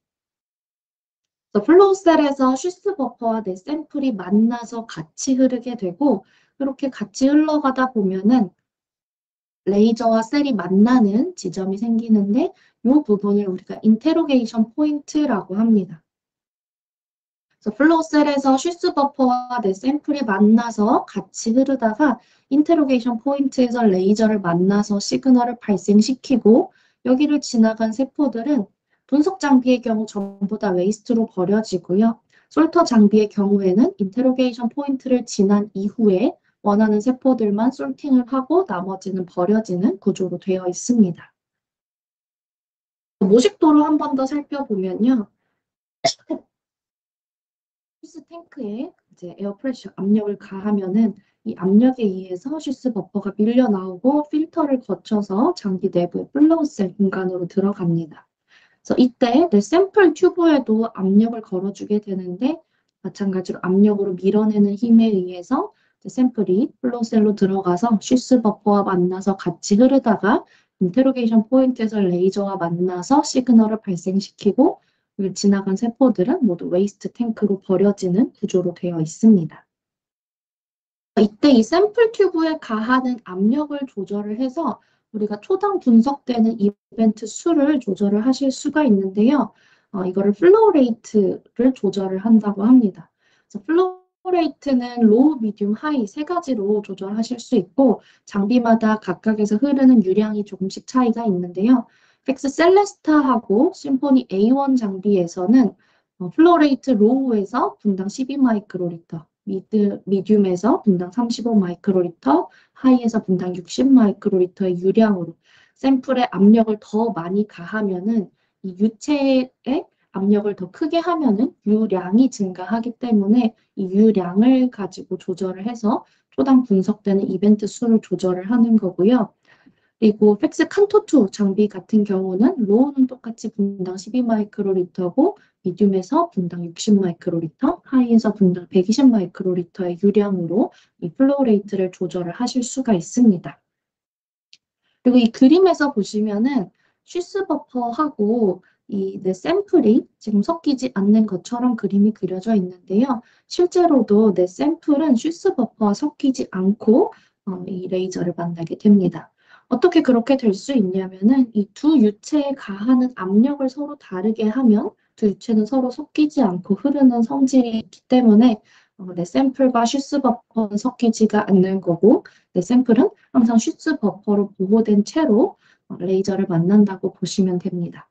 그래서 플로우 셀에서 쉬스 버퍼와 내 샘플이 만나서 같이 흐르게 되고 그렇게 같이 흘러가다 보면은 레이저와 셀이 만나는 지점이 생기는데 이 부분을 우리가 인테로게이션 포인트라고 합니다. 그래서 플로우 셀에서 쉬스 버퍼와 내 샘플이 만나서 같이 흐르다가 인테로게이션 포인트에서 레이저를 만나서 시그널을 발생시키고 여기를 지나간 세포들은 분석 장비의 경우 전부 다 웨이스트로 버려지고요. 솔터 장비의 경우에는 인테로게이션 포인트를 지난 이후에 원하는 세포들만 솔팅을 하고 나머지는 버려지는 구조로 되어 있습니다. 모식도로 한 번 더 살펴보면요. 쉬스 탱크에 이제 에어 프레셔 압력을 가하면은 이 압력에 의해서 쉬스 버퍼가 밀려 나오고 필터를 거쳐서 장비 내부의 플로우 셀 공간으로 들어갑니다. 그래서 이때 내 샘플 튜브에도 압력을 걸어주게 되는데 마찬가지로 압력으로 밀어내는 힘에 의해서 샘플이 플로우셀로 들어가서 쉬스 버퍼와 만나서 같이 흐르다가 인테로게이션 포인트에서 레이저와 만나서 시그널을 발생시키고 지나간 세포들은 모두 웨이스트 탱크로 버려지는 구조로 되어 있습니다. 이때 이 샘플 튜브에 가하는 압력을 조절을 해서 우리가 초당 분석되는 이벤트 수를 조절을 하실 수가 있는데요. 이거를 플로우 레이트를 조절을 한다고 합니다. 그래서 플로우 레이트는 로우, 미디움, 하이 세 가지로 조절하실 수 있고 장비마다 각각에서 흐르는 유량이 조금씩 차이가 있는데요. 팩스 셀레스타하고 심포니 A1 장비에서는 플로우 레이트 로우에서 분당 12 마이크로리터, 미디움에서 분당 35 마이크로리터, 하이에서 분당 60 마이크로리터의 유량으로 샘플에 압력을 더 많이 가하면은 이 유체의 압력을 더 크게 하면은 유량이 증가하기 때문에 이 유량을 가지고 조절을 해서 초당 분석되는 이벤트 수를 조절을 하는 거고요. 그리고 팩스 칸토2 장비 같은 경우는 로우는 똑같이 분당 12 마이크로리터고 미디움에서 분당 60 마이크로리터, 하이에서 분당 120 마이크로리터의 유량으로 이 플로우 레이트를 조절을 하실 수가 있습니다. 그리고 이 그림에서 보시면은 쉬스 버퍼하고 이 내 샘플이 지금 섞이지 않는 것처럼 그림이 그려져 있는데요. 실제로도 내 샘플은 쉬스 버퍼와 섞이지 않고 이 레이저를 만나게 됩니다. 어떻게 그렇게 될 수 있냐면은 이 두 유체에 가하는 압력을 서로 다르게 하면 두 유체는 서로 섞이지 않고 흐르는 성질이 있기 때문에 내 샘플과 쉬스 버퍼는 섞이지가 않는 거고 내 샘플은 항상 쉬스 버퍼로 보호된 채로 레이저를 만난다고 보시면 됩니다.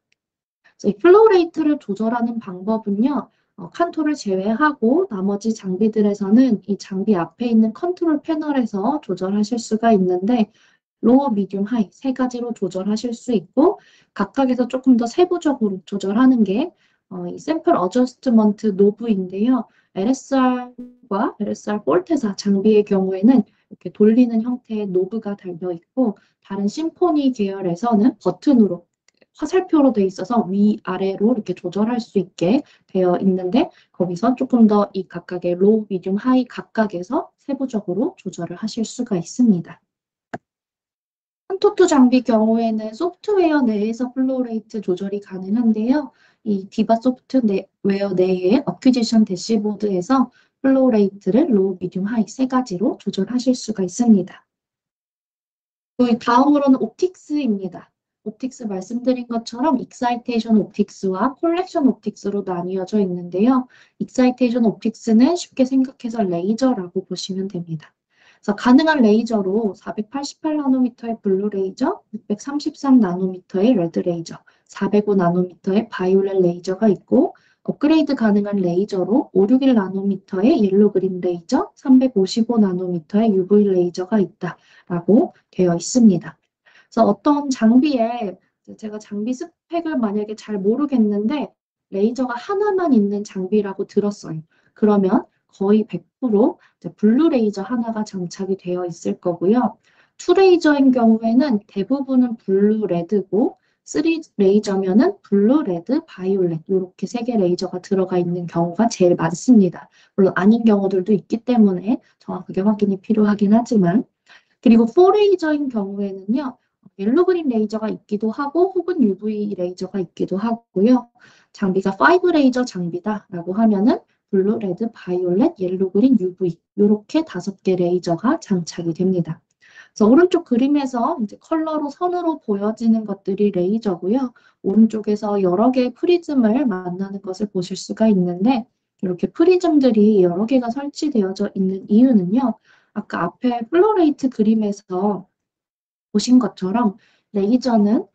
이 플로우 레이트를 조절하는 방법은요. 칸토를 제외하고 나머지 장비들에서는 이 장비 앞에 있는 컨트롤 패널에서 조절하실 수가 있는데 로우, 미디움, 하이 세 가지로 조절하실 수 있고 각각에서 조금 더 세부적으로 조절하는 게 이 샘플 어저스트먼트 노브인데요. LSR과 LSR 폴테사 장비의 경우에는 이렇게 돌리는 형태의 노브가 달려 있고 다른 심포니 계열에서는 버튼으로 화살표로 돼 있어서 위아래로 이렇게 조절할 수 있게 되어 있는데 거기서 조금 더 이 각각의 로우, 미디움, 하이 각각에서 세부적으로 조절을 하실 수가 있습니다. 한토투 장비 경우에는 소프트웨어 내에서 플로우 레이트 조절이 가능한데요. 이 디바 소프트웨어 내에 어퀴지션 대시보드에서 플로우 레이트를 로우, 미디움, 하이 세 가지로 조절하실 수가 있습니다. 그리고 다음으로는 옵틱스입니다. 옵틱스 말씀드린 것처럼 익사이테이션 옵틱스와 콜렉션 옵틱스로 나뉘어져 있는데요. 익사이테이션 옵틱스는 쉽게 생각해서 레이저라고 보시면 됩니다. 그래서 가능한 레이저로 488나노미터의 블루 레이저, 633나노미터의 레드 레이저, 405나노미터의 바이올렛 레이저가 있고 업그레이드 가능한 레이저로 561나노미터의 옐로 그린 레이저, 355나노미터의 UV 레이저가 있다라고 되어 있습니다. 그래서 어떤 장비에 제가 장비 스펙을 만약에 잘 모르겠는데 레이저가 하나만 있는 장비라고 들었어요. 그러면 거의 100% 블루 레이저 하나가 장착이 되어 있을 거고요. 투 레이저인 경우에는 대부분은 블루 레드고 3 레이저면은 블루 레드 바이올렛 이렇게 세 개 레이저가 들어가 있는 경우가 제일 많습니다. 물론 아닌 경우들도 있기 때문에 정확하게 확인이 필요하긴 하지만 그리고 4 레이저인 경우에는요. 옐로 그린 레이저가 있기도 하고 혹은 UV 레이저가 있기도 하고요. 장비가 5 레이저 장비다라고 하면은 블루, 레드, 바이올렛, 옐로, 그린, UV 이렇게 5개 레이저가 장착이 됩니다. 그래서 오른쪽 그림에서 이제 컬러로 선으로 보여지는 것들이 레이저고요. 오른쪽에서 여러 개의 프리즘을 만나는 것을 보실 수가 있는데 이렇게 프리즘들이 여러 개가 설치되어져 있는 이유는요. 아까 앞에 플로레이트 그림에서 보신 것처럼 레이저는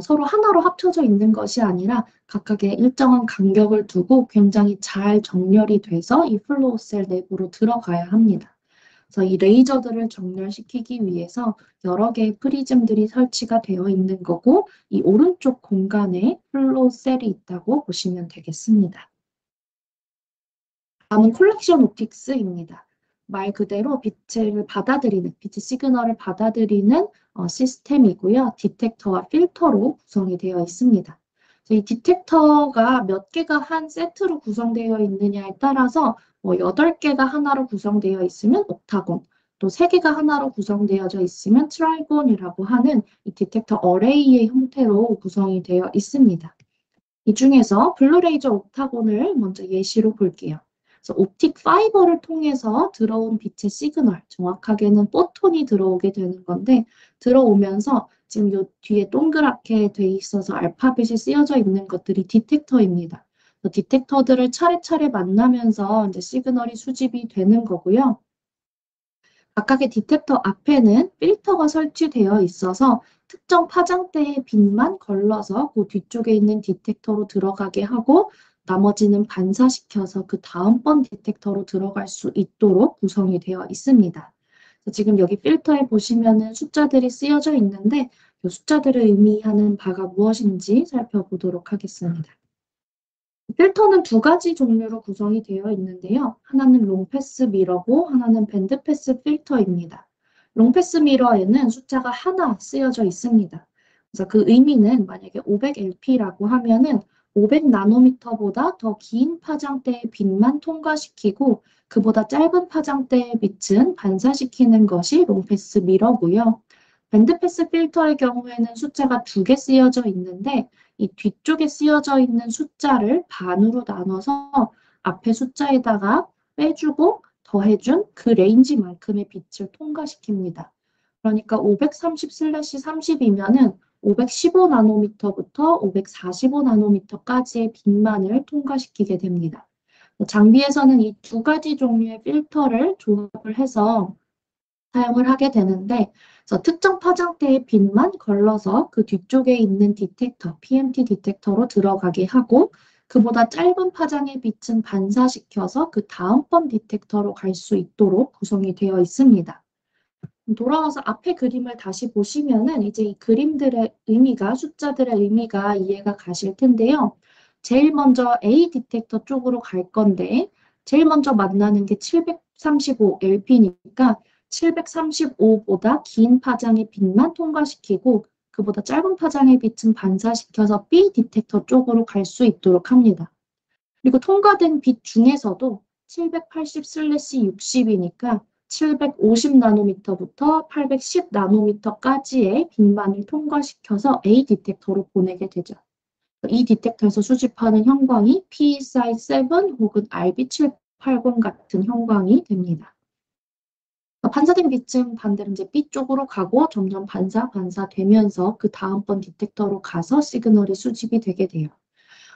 서로 하나로 합쳐져 있는 것이 아니라 각각의 일정한 간격을 두고 굉장히 잘 정렬이 돼서 이 플로우 셀 내부로 들어가야 합니다. 그래서 이 레이저들을 정렬시키기 위해서 여러 개의 프리즘들이 설치가 되어 있는 거고 이 오른쪽 공간에 플로우 셀이 있다고 보시면 되겠습니다. 다음은 콜렉션 옵틱스입니다. 말 그대로 빛을 받아들이는, 빛 시그널을 받아들이는 시스템이고요. 디텍터와 필터로 구성이 되어 있습니다. 이 디텍터가 몇 개가 한 세트로 구성되어 있느냐에 따라서 8개가 하나로 구성되어 있으면 옥타곤, 또 3개가 하나로 구성되어져 있으면 트라이곤이라고 하는 이 디텍터 어레이의 형태로 구성이 되어 있습니다. 이 중에서 블루레이저 옥타곤을 먼저 예시로 볼게요. 그래서 옵틱 파이버를 통해서 들어온 빛의 시그널, 정확하게는 포톤이 들어오게 되는 건데 들어오면서 지금 요 뒤에 동그랗게 돼 있어서 알파벳이 쓰여져 있는 것들이 디텍터입니다. 디텍터들을 차례차례 만나면서 이제 시그널이 수집이 되는 거고요. 각각의 디텍터 앞에는 필터가 설치되어 있어서 특정 파장대의 빛만 걸러서 그 뒤쪽에 있는 디텍터로 들어가게 하고 나머지는 반사시켜서 그 다음번 디텍터로 들어갈 수 있도록 구성이 되어 있습니다. 지금 여기 필터에 보시면은 숫자들이 쓰여져 있는데 이 숫자들을 의미하는 바가 무엇인지 살펴보도록 하겠습니다. 필터는 두 가지 종류로 구성이 되어 있는데요. 하나는 롱패스 미러고 하나는 밴드패스 필터입니다. 롱패스 미러에는 숫자가 하나 쓰여져 있습니다. 그래서 그 의미는 만약에 500LP라고 하면은 500나노미터보다 더 긴 파장대의 빛만 통과시키고 그보다 짧은 파장대의 빛은 반사시키는 것이 롱패스 미러고요. 밴드패스 필터의 경우에는 숫자가 2개 쓰여져 있는데 이 뒤쪽에 쓰여져 있는 숫자를 반으로 나눠서 앞에 숫자에다가 빼주고 더해준 그 레인지만큼의 빛을 통과시킵니다. 그러니까 530/30이면은 515나노미터부터 545나노미터까지의 빛만을 통과시키게 됩니다. 장비에서는 이 두 가지 종류의 필터를 조합을 해서 사용을 하게 되는데 그래서 특정 파장대의 빛만 걸러서 그 뒤쪽에 있는 디텍터, PMT 디텍터로 들어가게 하고 그보다 짧은 파장의 빛은 반사시켜서 그 다음번 디텍터로 갈 수 있도록 구성이 되어 있습니다. 돌아와서 앞에 그림을 다시 보시면은 이제 이 그림들의 의미가, 숫자들의 의미가 이해가 가실 텐데요. 제일 먼저 A 디텍터 쪽으로 갈 건데 제일 먼저 만나는 게 735 LP니까 735보다 긴 파장의 빛만 통과시키고 그보다 짧은 파장의 빛은 반사시켜서 B 디텍터 쪽으로 갈 수 있도록 합니다. 그리고 통과된 빛 중에서도 780/60이니까 750 나노미터부터 810 나노미터까지의 빈만을 통과시켜서 A 디텍터로 보내게 되죠. 이 디텍터에서 수집하는 형광이 PSI7 혹은 RB780 같은 형광이 됩니다. 반사된 빛은 반대로 이제 B 쪽으로 가고 점점 반사되면서 그 다음번 디텍터로 가서 시그널이 수집이 되게 돼요.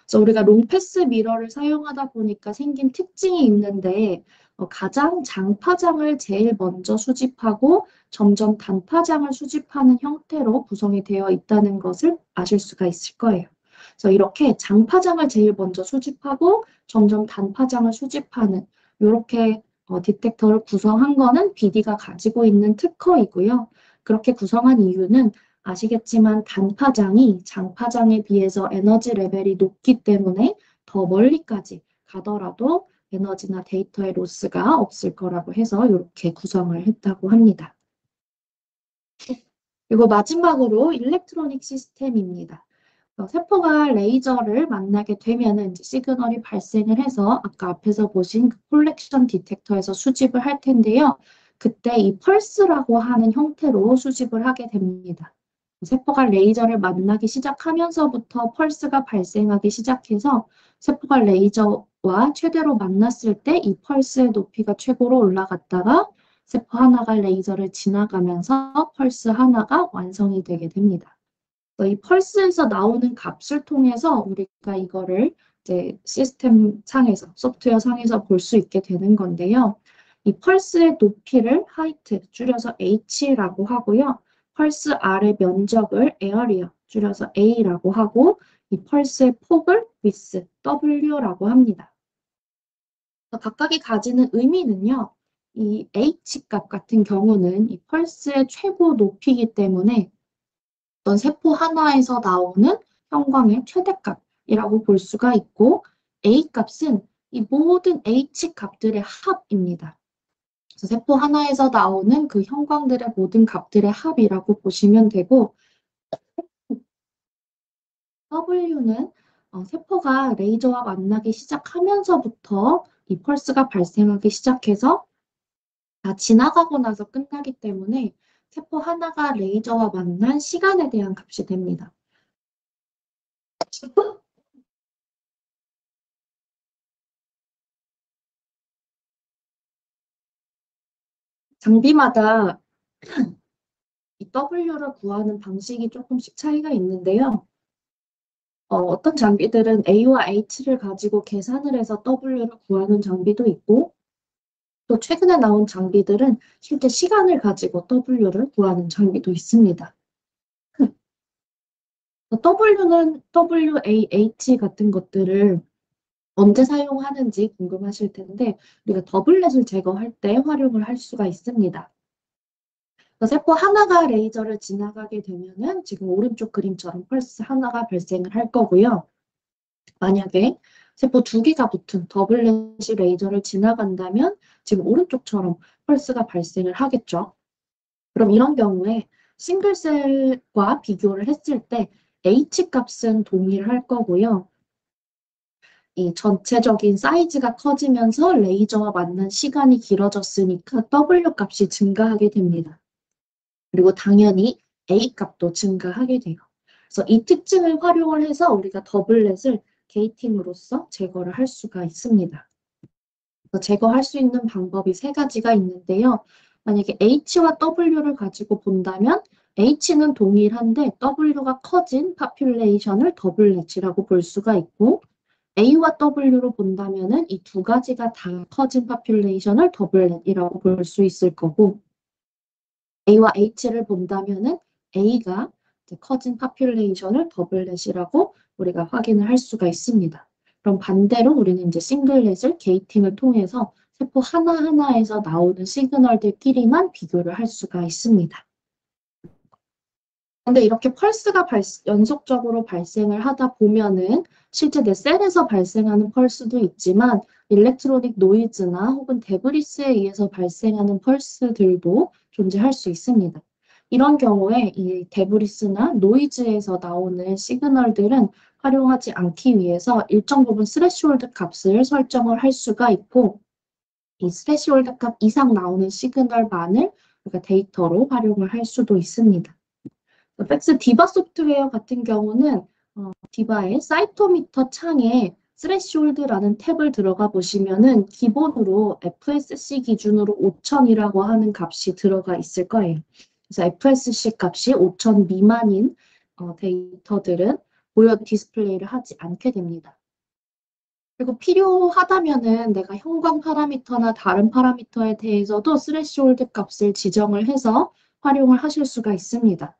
그래서 우리가 롱패스 미러를 사용하다 보니까 생긴 특징이 있는데 가장 장파장을 제일 먼저 수집하고 점점 단파장을 수집하는 형태로 구성이 되어 있다는 것을 아실 수가 있을 거예요. 그래서 이렇게 장파장을 제일 먼저 수집하고 점점 단파장을 수집하는 이렇게 디텍터를 구성한 거는 BD가 가지고 있는 특허이고요. 그렇게 구성한 이유는 아시겠지만 단파장이 장파장에 비해서 에너지 레벨이 높기 때문에 더 멀리까지 가더라도 에너지나 데이터의 로스가 없을 거라고 해서 이렇게 구성을 했다고 합니다. 그리고 마지막으로 일렉트로닉 시스템입니다. 세포가 레이저를 만나게 되면은 이제 시그널이 발생을 해서 아까 앞에서 보신 그 콜렉션 디텍터에서 수집을 할 텐데요. 그때 이 펄스라고 하는 형태로 수집을 하게 됩니다. 세포가 레이저를 만나기 시작하면서부터 펄스가 발생하기 시작해서 세포가 레이저와 최대로 만났을 때 이 펄스의 높이가 최고로 올라갔다가 세포 하나가 레이저를 지나가면서 펄스 하나가 완성이 되게 됩니다. 이 펄스에서 나오는 값을 통해서 우리가 이거를 이제 시스템 상에서, 소프트웨어 상에서 볼 수 있게 되는 건데요. 이 펄스의 높이를 하이트, 줄여서 H라고 하고요. 펄스 R의 면적을 에어리어, 줄여서 A라고 하고, 이 펄스의 폭을 width, W라고 합니다. 각각이 가지는 의미는요. 이 H값 같은 경우는 이 펄스의 최고 높이이기 때문에 어떤 세포 하나에서 나오는 형광의 최대값이라고 볼 수가 있고 A값은 이 모든 H값들의 합입니다. 그래서 세포 하나에서 나오는 그 형광들의 모든 값들의 합이라고 보시면 되고 W는 세포가 레이저와 만나기 시작하면서부터 이 펄스가 발생하기 시작해서 다 지나가고 나서 끝나기 때문에 세포 하나가 레이저와 만난 시간에 대한 값이 됩니다. 장비마다 이 W를 구하는 방식이 조금씩 차이가 있는데요. 어떤 장비들은 A와 H를 가지고 계산을 해서 W를 구하는 장비도 있고, 또 최근에 나온 장비들은 실제 시간을 가지고 W를 구하는 장비도 있습니다. W는 WAH 같은 것들을 언제 사용하는지 궁금하실 텐데, 우리가 더블렛을 제거할 때 활용을 할 수가 있습니다. 세포 하나가 레이저를 지나가게 되면은 지금 오른쪽 그림처럼 펄스 하나가 발생을 할 거고요. 만약에 세포 두 개가 붙은 더블렛이 레이저를 지나간다면 지금 오른쪽처럼 펄스가 발생을 하겠죠. 그럼 이런 경우에 싱글셀과 비교를 했을 때 H값은 동일할 거고요. 이 전체적인 사이즈가 커지면서 레이저와 만난 시간이 길어졌으니까 W값이 증가하게 됩니다. 그리고 당연히 A값도 증가하게 돼요. 그래서 이 특징을 활용을 해서 우리가 더블렛을 게이팅으로써 제거를 할 수가 있습니다. 제거할 수 있는 방법이 세 가지가 있는데요. 만약에 H와 W를 가지고 본다면 H는 동일한데 W가 커진 파퓰레이션을 더블렛이라고 볼 수가 있고 A와 W로 본다면 이 두 가지가 다 커진 파퓰레이션을 더블렛이라고 볼 수 있을 거고 A와 H를 본다면 A가 커진 파퓰레이션을 더블렛이라고 우리가 확인을 할 수가 있습니다. 그럼 반대로 우리는 이제 싱글렛을 게이팅을 통해서 세포 하나하나에서 나오는 시그널들끼리만 비교를 할 수가 있습니다. 근데 이렇게 펄스가 연속적으로 발생을 하다 보면은 실제 내 셀에서 발생하는 펄스도 있지만 일렉트로닉 노이즈나 혹은 데브리스에 의해서 발생하는 펄스들도 존재할 수 있습니다. 이런 경우에 이 데브리스나 노이즈에서 나오는 시그널들은 활용하지 않기 위해서 일정 부분 스레시홀드 값을 설정을 할 수가 있고 이 스레시홀드 값 이상 나오는 시그널만을 우리가 데이터로 활용을 할 수도 있습니다. 팩스 디바 소프트웨어 같은 경우는 디바의 사이토미터 창에 스레시홀드라는 탭을 들어가 보시면은 기본으로 FSC 기준으로 5000이라고 하는 값이 들어가 있을 거예요. 그래서 FSC 값이 5000 미만인 데이터들은 보여 디스플레이를 하지 않게 됩니다. 그리고 필요하다면은 내가 형광 파라미터나 다른 파라미터에 대해서도 스레시홀드 값을 지정을 해서 활용을 하실 수가 있습니다.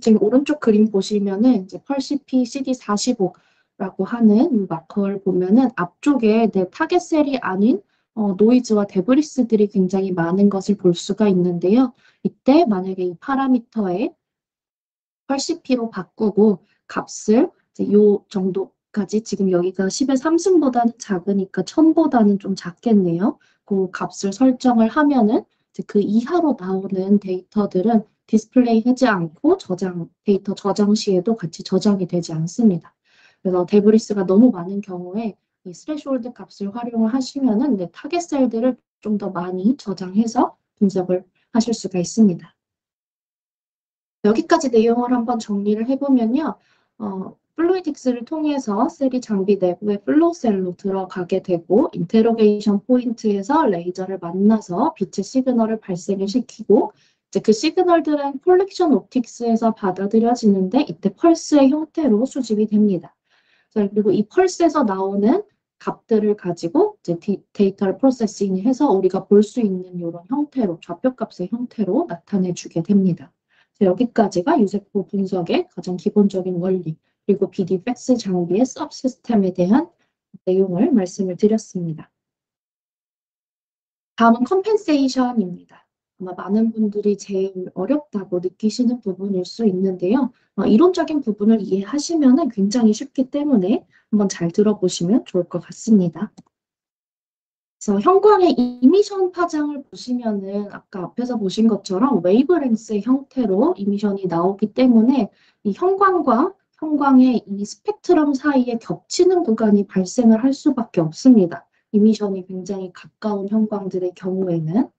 지금 오른쪽 그림 보시면은 이제 펄시피 CD45라고 하는 마커를 보면은 앞쪽에 내 타겟 셀이 아닌 노이즈와 데브리스들이 굉장히 많은 것을 볼 수가 있는데요. 이때 만약에 이 파라미터에 펄시피로 바꾸고 값을 이제 요 정도까지 지금 여기가 10의 3승보다는 작으니까 1000보다는 좀 작겠네요. 그 값을 설정을 하면은 이제 그 이하로 나오는 데이터들은 디스플레이 하지 않고 데이터 저장 시에도 같이 저장이 되지 않습니다. 그래서 데브리스가 너무 많은 경우에 이 스레시홀드 값을 활용을 하시면은 내 타겟 셀들을 좀 더 많이 저장해서 분석을 하실 수가 있습니다. 여기까지 내용을 한번 정리를 해보면요. 플루이딕스를 통해서 셀이 장비 내부에 플로우셀로 들어가게 되고 인테로게이션 포인트에서 레이저를 만나서 빛의 시그널을 발생을 시키고 이제 그 시그널들은 콜렉션 옵틱스에서 받아들여지는데 이때 펄스의 형태로 수집이 됩니다. 그리고 이 펄스에서 나오는 값들을 가지고 이제 데이터를 프로세싱해서 우리가 볼 수 있는 이런 형태로 좌표값의 형태로 나타내 주게 됩니다. 여기까지가 유세포 분석의 가장 기본적인 원리, 그리고 BD-FAX 장비의 서브시스템에 대한 내용을 말씀을 드렸습니다. 다음은 컴펜세이션입니다. 아마 많은 분들이 제일 어렵다고 느끼시는 부분일 수 있는데요. 이론적인 부분을 이해하시면 굉장히 쉽기 때문에 한번 잘 들어보시면 좋을 것 같습니다. 그래서 형광의 이미션 파장을 보시면은 아까 앞에서 보신 것처럼 웨이브랭스의 형태로 이미션이 나오기 때문에 이 형광과 형광의 이 스펙트럼 사이에 겹치는 구간이 발생을 할 수밖에 없습니다. 이미션이 굉장히 가까운 형광들의 경우에는.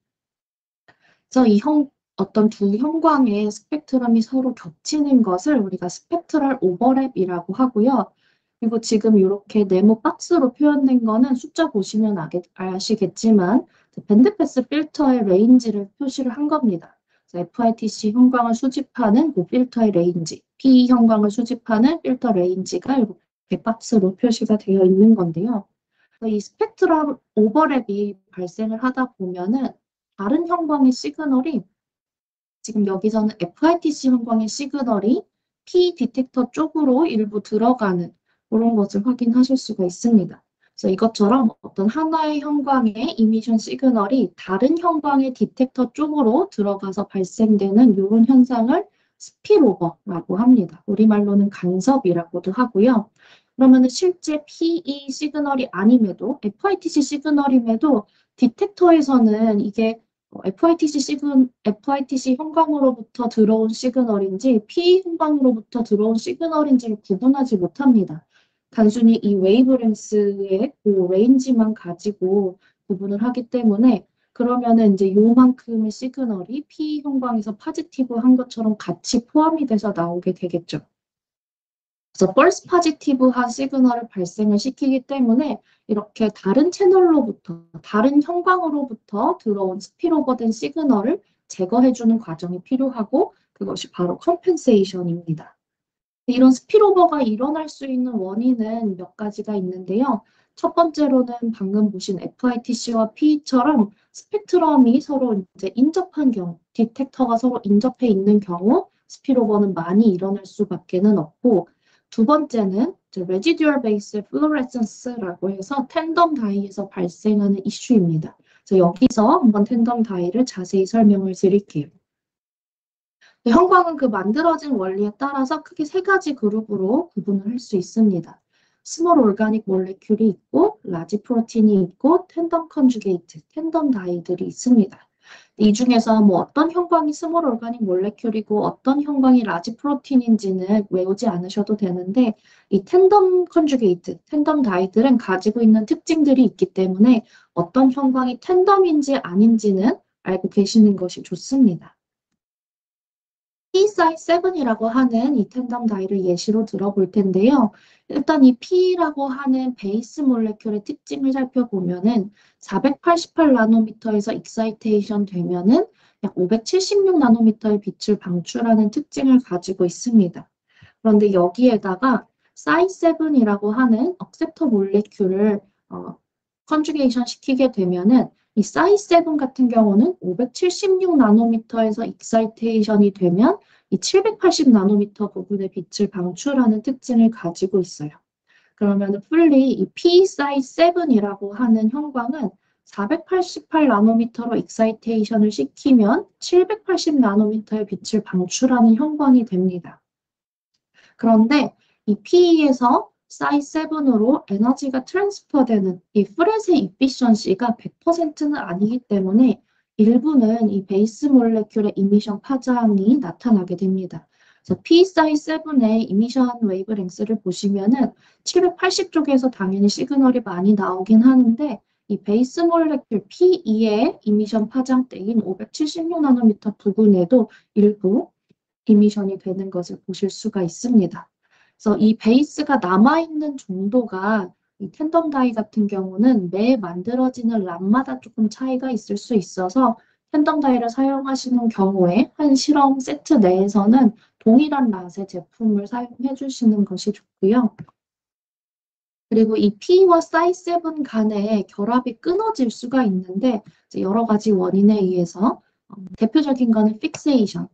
그래서 어떤 두 형광의 스펙트럼이 서로 겹치는 것을 우리가 스펙트럴 오버랩이라고 하고요. 그리고 지금 이렇게 네모 박스로 표현된 거는 숫자 보시면 아시겠지만 밴드패스 필터의 레인지를 표시를 한 겁니다. FITC 형광을 수집하는 그 필터의 레인지, PE 형광을 수집하는 필터 레인지가 이렇게 박스로 표시가 되어 있는 건데요. 이 스펙트럼 오버랩이 발생을 하다 보면은 다른 형광의 시그널이 지금 여기서는 FITC 형광의 시그널이 P 디텍터 쪽으로 일부 들어가는 그런 것을 확인하실 수가 있습니다. 그래서 이것처럼 어떤 하나의 형광의 이미션 시그널이 다른 형광의 디텍터 쪽으로 들어가서 발생되는 이런 현상을 스필오버라고 합니다. 우리말로는 간섭이라고도 하고요. 그러면 실제 PE 시그널이 아님에도 FITC 시그널임에도 디텍터에서는 이게 FITC 형광으로부터 들어온 시그널인지 PE 형광으로부터 들어온 시그널인지를 구분하지 못합니다. 단순히 이 웨이브랭스의 그 레인지만 가지고 구분을 하기 때문에 그러면은 이제 요만큼의 시그널이 PE 형광에서 파지티브한 것처럼 같이 포함이 돼서 나오게 되겠죠. 그래서 펄스 파지티브한 시그널을 발생을 시키기 때문에 이렇게 다른 채널로부터, 다른 형광으로부터 들어온 스피로버된 시그널을 제거해주는 과정이 필요하고 그것이 바로 컴펜세이션입니다. 이런 스피로버가 일어날 수 있는 원인은 몇 가지가 있는데요. 첫 번째로는 방금 보신 FITC와 PE처럼 스펙트럼이 서로 이제 인접한 경우, 디텍터가 서로 인접해 있는 경우 스피로버는 많이 일어날 수밖에는 없고 두 번째는 레지듀얼 베이스 플로레센스라고 해서 텐덤 다이에서 발생하는 이슈입니다. 그래서 여기서 한번 텐덤 다이를 자세히 설명을 드릴게요. 형광은 그 만들어진 원리에 따라서 크게 세 가지 그룹으로 구분을 할 수 있습니다. 스몰 오르가닉 몰레큘이 있고, 라지 프로틴이 있고, 텐덤 컨주게이트, 텐덤 다이들이 있습니다. 이 중에서 뭐 어떤 형광이 스몰 오르가닉 몰레큘이고 어떤 형광이 라지 프로틴인지는 외우지 않으셔도 되는데 이 텐덤 컨주게이트, 텐덤 다이들은 가지고 있는 특징들이 있기 때문에 어떤 형광이 텐덤인지 아닌지는 알고 계시는 것이 좋습니다. P-사이7이라고 하는 이 텐덤 다이를 예시로 들어볼 텐데요. 일단 이 P라고 하는 베이스 몰레큘의 특징을 살펴보면은 488 나노미터에서 익사이테이션 되면은 약 576 나노미터의 빛을 방출하는 특징을 가지고 있습니다. 그런데 여기에다가 사이7이라고 하는 억셉터 몰레큘을 컨주게이션 시키게 되면은 이 사이7 같은 경우는 576 나노미터에서 익사이테이션이 되면 이 780 나노미터 부분의 빛을 방출하는 특징을 가지고 있어요. 그러면 풀리 이 P-사이7이라고 하는 형광은 488 나노미터로 익사이테이션을 시키면 780 나노미터의 빛을 방출하는 형광이 됩니다. 그런데 이 P에서 사이7으로 에너지가 트랜스퍼되는 이 프렛의 이피션시가 100%는 아니기 때문에 일부는 이 베이스 몰레큘의 이미션 파장이 나타나게 됩니다. 그래서 P 사이7의 이미션 웨이브랭스를 보시면은 780쪽에서 당연히 시그널이 많이 나오긴 하는데 이 베이스 몰레큘 P2의 이미션 파장대인 576 나노미터 부근에도 일부 이미션이 되는 것을 보실 수가 있습니다. 그래서 이 베이스가 남아있는 정도가 이 텐덤 다이 같은 경우는 매 만들어지는 람마다 조금 차이가 있을 수 있어서 텐덤 다이를 사용하시는 경우에 한 실험 세트 내에서는 동일한 낫의 제품을 사용해 주시는 것이 좋고요. 그리고 이 P와 사이7 간의 결합이 끊어질 수가 있는데 여러 가지 원인에 의해서 대표적인 거는 픽세이션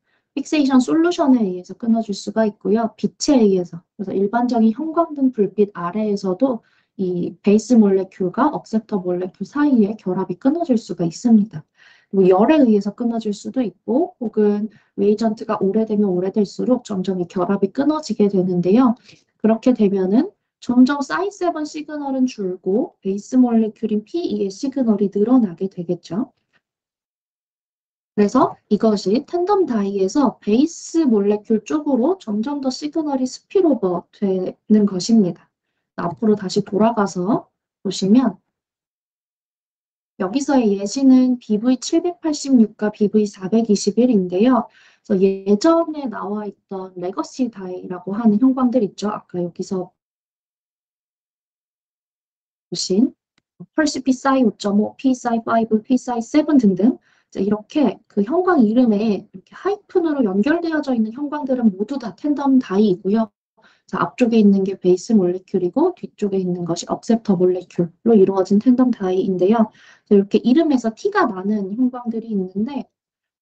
솔루션에 의해서 끊어질 수가 있고요. 빛에 의해서. 그래서 일반적인 형광등 불빛 아래에서도 이 베이스 몰레큘과 억셉터 몰레큘 사이에 결합이 끊어질 수가 있습니다. 그리고 열에 의해서 끊어질 수도 있고 혹은 레이전트가 오래되면 오래될수록 점점 이 결합이 끊어지게 되는데요. 그렇게 되면은 점점 사이7 시그널은 줄고 베이스 몰레큘인 P2의 시그널이 늘어나게 되겠죠. 그래서 이것이 텐덤 다이에서 베이스 몰레큘 쪽으로 점점 더 시그널이 스피드오버 되는 것입니다. 앞으로 다시 돌아가서 보시면 여기서의 예시는 BV786과 BV421인데요. 그래서 예전에 나와 있던 레거시 다이라고 하는 형광들 있죠. 아까 여기서 보신 펄시 PSI 5.5, PSI 5, PSI 7 등등 이렇게 그 형광 이름에 이렇게 하이픈으로 연결되어져 있는 형광들은 모두 다 텐덤 다이이고요. 자, 앞쪽에 있는 게 베이스 몰레큘이고 뒤쪽에 있는 것이 억셉터 몰레큘로 이루어진 텐덤 다이인데요. 이렇게 이름에서 티가 나는 형광들이 있는데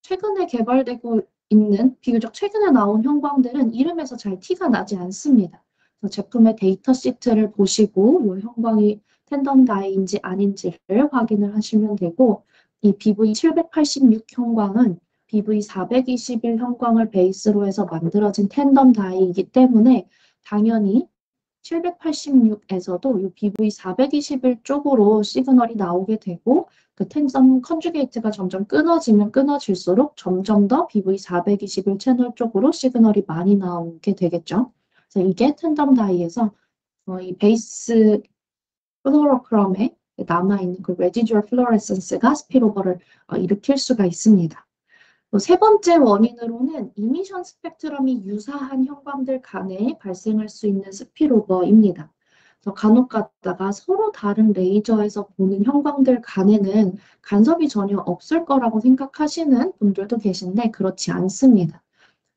최근에 개발되고 있는 비교적 최근에 나온 형광들은 이름에서 잘 티가 나지 않습니다. 그래서 제품의 데이터 시트를 보시고 이 형광이 텐덤 다이인지 아닌지를 확인을 하시면 되고 이 BV786 형광은 BV421 형광을 베이스로 해서 만들어진 텐덤 다이이기 때문에 당연히 786에서도 이 BV421 쪽으로 시그널이 나오게 되고 그 텐섬 컨주게이트가 점점 끊어지면 끊어질수록 점점 더 BV421 채널 쪽으로 시그널이 많이 나오게 되겠죠. 그래서 이게 텐덤 다이에서 이 베이스 플로로크롬에 남아있는 그 레지듀얼 플로레센스가 스피로버를 일으킬 수가 있습니다. 세 번째 원인으로는 이미션 스펙트럼이 유사한 형광들 간에 발생할 수 있는 스피로버입니다. 간혹 가다가 서로 다른 레이저에서 보는 형광들 간에는 간섭이 전혀 없을 거라고 생각하시는 분들도 계신데 그렇지 않습니다.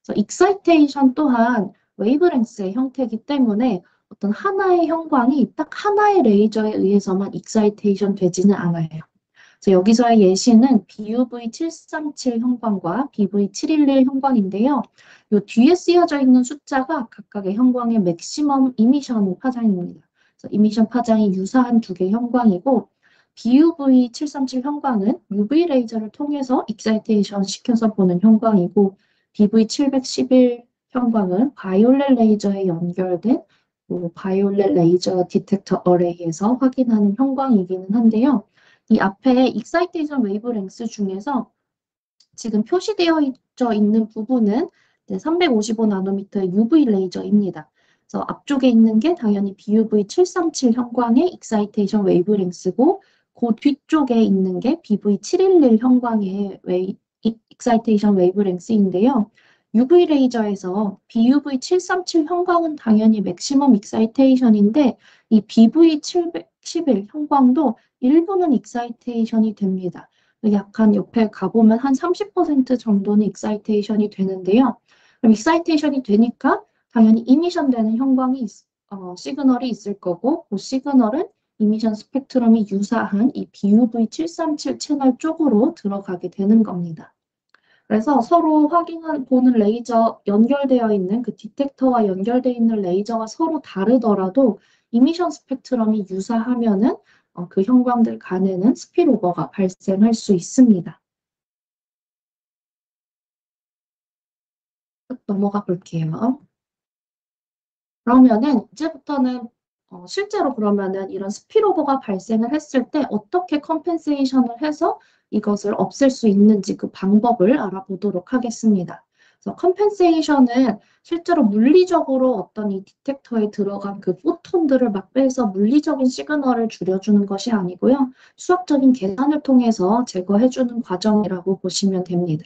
그래서 익사이테이션 또한 웨이브랭스의 형태이기 때문에 어떤 하나의 형광이 딱 하나의 레이저에 의해서만 익사이테이션 되지는 않아요. 그래서 여기서의 예시는 BUV737 형광과 BV711 형광인데요. 이 뒤에 쓰여져 있는 숫자가 각각의 형광의 맥시멈 이미션 파장입니다. 그래서 이미션 파장이 유사한 두 개의 형광이고 BUV737 형광은 UV 레이저를 통해서 익사이테이션 시켜서 보는 형광이고 BV711 형광은 바이올렛 레이저에 연결된 바이올렛 레이저 디텍터 어레이에서 확인하는 형광이기는 한데요. 이 앞에 익사이테이션 웨이브랭스 중에서 지금 표시되어 있는 부분은 355나노미터의 UV 레이저입니다. 그래서 앞쪽에 있는 게 당연히 BUV 737 형광의 익사이테이션 웨이브랭스고 그 뒤쪽에 있는 게 BV 711 형광의 익사이테이션 웨이브랭스인데요. UV 레이저에서 BUV 737 형광은 당연히 맥시멈 익사이테이션인데 이 BV 711 형광도 일부는 익사이테이션이 됩니다. 약간 옆에 가보면 한 30% 정도는 익사이테이션이 되는데요. 그럼 익사이테이션이 되니까 당연히 이미션 되는 형광이 시그널이 있을 거고 그 시그널은 이미션 스펙트럼이 유사한 이 BUV 737 채널 쪽으로 들어가게 되는 겁니다. 그래서 서로 보는 레이저 연결되어 있는 그 디텍터와 연결되어 있는 레이저가 서로 다르더라도 이미션 스펙트럼이 유사하면은 그 형광들 간에는 스피일오버가 발생할 수 있습니다. 넘어가 볼게요. 그러면은 이제부터는 실제로 그러면은 이런 스피일오버가 발생을 했을 때 어떻게 컴펜세이션을 해서 이것을 없앨 수 있는지 그 방법을 알아보도록 하겠습니다. 그래서 컴펜세이션은 실제로 물리적으로 어떤 이 디텍터에 들어간 그 포톤들을 막 빼서 물리적인 시그널을 줄여주는 것이 아니고요. 수학적인 계산을 통해서 제거해주는 과정이라고 보시면 됩니다.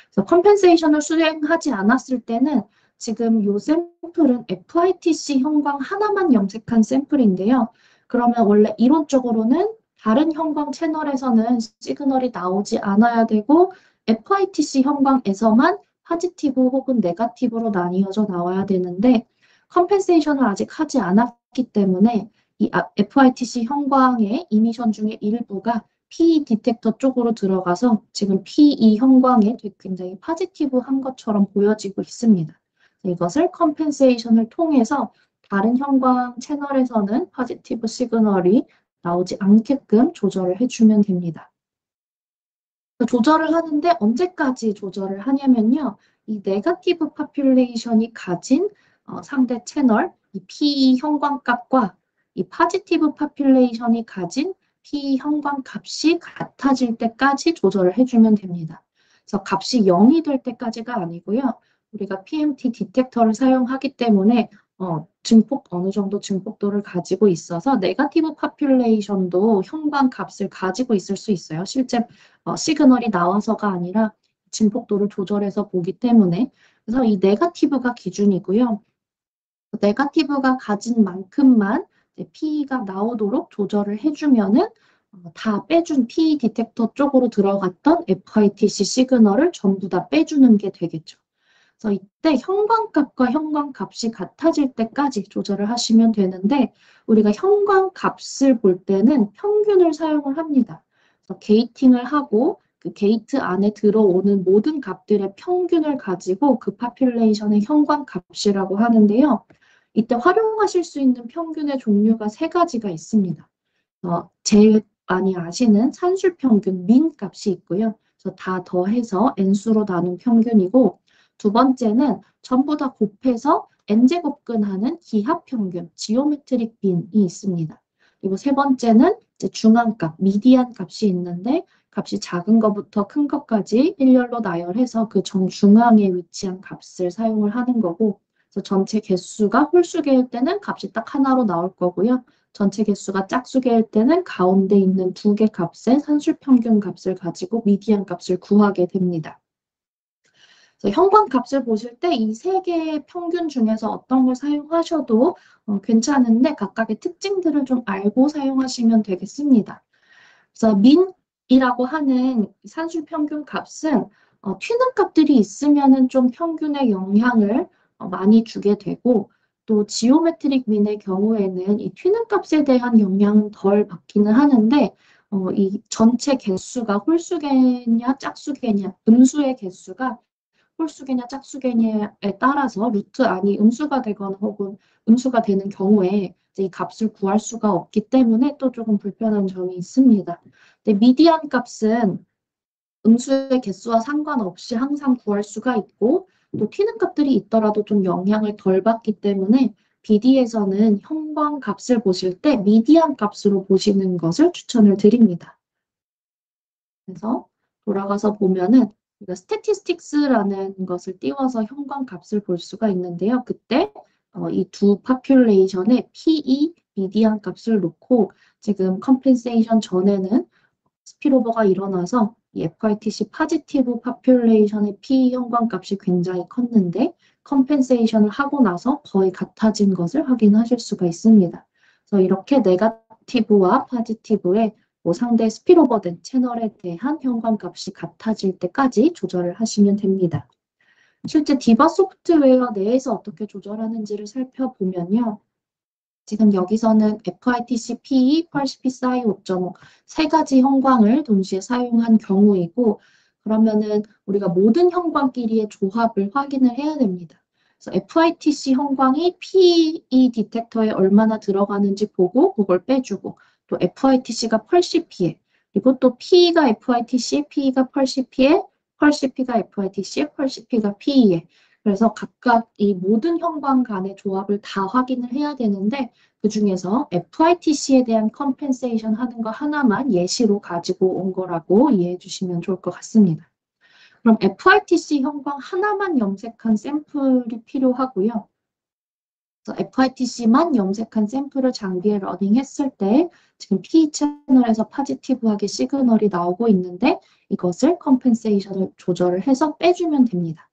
그래서 컴펜세이션을 수행하지 않았을 때는 지금 이 샘플은 FITC 형광 하나만 염색한 샘플인데요. 그러면 원래 이론적으로는 다른 형광 채널에서는 시그널이 나오지 않아야 되고 FITC 형광에서만 포지티브 혹은 네거티브로 나뉘어져 나와야 되는데 컴펜세이션을 아직 하지 않았기 때문에 이 FITC 형광의 이미션 중에 일부가 PE 디텍터 쪽으로 들어가서 지금 PE 형광에 굉장히 포지티브한 것처럼 보여지고 있습니다. 이것을 컴펜세이션을 통해서 다른 형광 채널에서는 포지티브 시그널이 나오지 않게끔 조절을 해주면 됩니다. 조절을 하는데 언제까지 조절을 하냐면요. 이 네거티브 파퓰레이션이 가진 상대 채널, 이 PE 형광값과 이 포지티브 파퓰레이션이 가진 PE 형광값이 같아질 때까지 조절을 해주면 됩니다. 그래서 값이 0이 될 때까지가 아니고요. 우리가 PMT 디텍터를 사용하기 때문에 어느 정도 증폭도를 가지고 있어서 네거티브 파퓰레이션도 형광값을 가지고 있을 수 있어요. 실제 시그널이 나와서가 아니라 진폭도를 조절해서 보기 때문에 그래서 이 네거티브가 기준이고요. 네거티브가 가진 만큼만 PE가 나오도록 조절을 해주면은 다 빼준 PE 디텍터 쪽으로 들어갔던 FITC 시그널을 전부 다 빼주는 게 되겠죠. 그래서 이때 형광값과 형광값이 같아질 때까지 조절을 하시면 되는데 우리가 형광값을 볼 때는 평균을 사용을 합니다. 그래서 게이팅을 하고 그 게이트 안에 들어오는 모든 값들의 평균을 가지고 그 파퓰레이션의 형광값이라고 하는데요. 이때 활용하실 수 있는 평균의 종류가 세 가지가 있습니다. 제일 많이 아시는 산술평균 민 값이 있고요. 그래서 다 더해서 n수로 나눈 평균이고 두 번째는 전부 다 곱해서 n제곱근하는 기하평균 지오메트릭 민이 있습니다. 그리고 세 번째는 이제 중앙값, 미디안 값이 있는데 값이 작은 것부터 큰 것까지 일렬로 나열해서 그 정중앙에 위치한 값을 사용을 하는 거고 그래서 전체 개수가 홀수개일 때는 값이 딱 하나로 나올 거고요. 전체 개수가 짝수개일 때는 가운데 있는 두 개 값의 산술평균 값을 가지고 미디안 값을 구하게 됩니다. 그래서 형광값을 보실 때 이 세 개의 평균 중에서 어떤 걸 사용하셔도 괜찮은데 각각의 특징들을 좀 알고 사용하시면 되겠습니다. 그래서 민이라고 하는 산술평균 값은 튀는 값들이 있으면은 좀 평균에 영향을 많이 주게 되고 또 지오메트릭 민의 경우에는 이 튀는 값에 대한 영향은 덜 받기는 하는데 이 전체 개수가 홀수개냐 짝수개냐 음수의 개수가 홀수개냐 짝수개냐에 따라서 루트 안이 음수가 되거나 혹은 음수가 되는 경우에 이제 이 값을 구할 수가 없기 때문에 또 조금 불편한 점이 있습니다. 근데 미디안 값은 음수의 개수와 상관없이 항상 구할 수가 있고 또 튀는 값들이 있더라도 좀 영향을 덜 받기 때문에 BD에서는 형광 값을 보실 때 미디안 값으로 보시는 것을 추천을 드립니다. 그래서 돌아가서 보면은 우리가 statistics라는 것을 띄워서 형광 값을 볼 수가 있는데요. 그때 이 두 population의 PE, 미디안 값을 놓고 지금 컴펜세이션 전에는 스피로버가 일어나서 이 FITC 파지티브 파퓰레이션의 P 형광값이 굉장히 컸는데 컴펜세이션을 하고 나서 거의 같아진 것을 확인하실 수가 있습니다. 그래서 이렇게 네거티브와 파지티브의 상대 스피로버된 채널에 대한 형광값이 같아질 때까지 조절을 하시면 됩니다. 실제 디바 소프트웨어 내에서 어떻게 조절하는지를 살펴보면요. 지금 여기서는 FITC PE, 펄시피 사이 5.5 세 가지 형광을 동시에 사용한 경우이고 그러면은 우리가 모든 형광끼리의 조합을 확인을 해야 됩니다. 그래서 FITC 형광이 PE 디텍터에 얼마나 들어가는지 보고 그걸 빼주고 또 FITC가 펄시피에 그리고 또 PE가 FITC, PE가 펄시피에 펄시피가 FITC, 펄시피가 PE에 그래서 각각 이 모든 형광 간의 조합을 다 확인을 해야 되는데 그 중에서 FITC에 대한 컴펜세이션 하는 거 하나만 예시로 가지고 온 거라고 이해해 주시면 좋을 것 같습니다. 그럼 FITC 형광 하나만 염색한 샘플이 필요하고요. 그래서 FITC만 염색한 샘플을 장비에 러닝했을 때 지금 P 채널에서 파지티브하게 시그널이 나오고 있는데 이것을 컴펜세이션을 조절을 해서 빼주면 됩니다.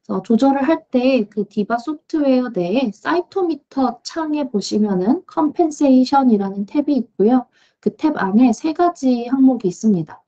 그래서 조절을 할 때 그 디바 소프트웨어 내에 사이토미터 창에 보시면은 컴펜세이션이라는 탭이 있고요. 그 탭 안에 세 가지 항목이 있습니다.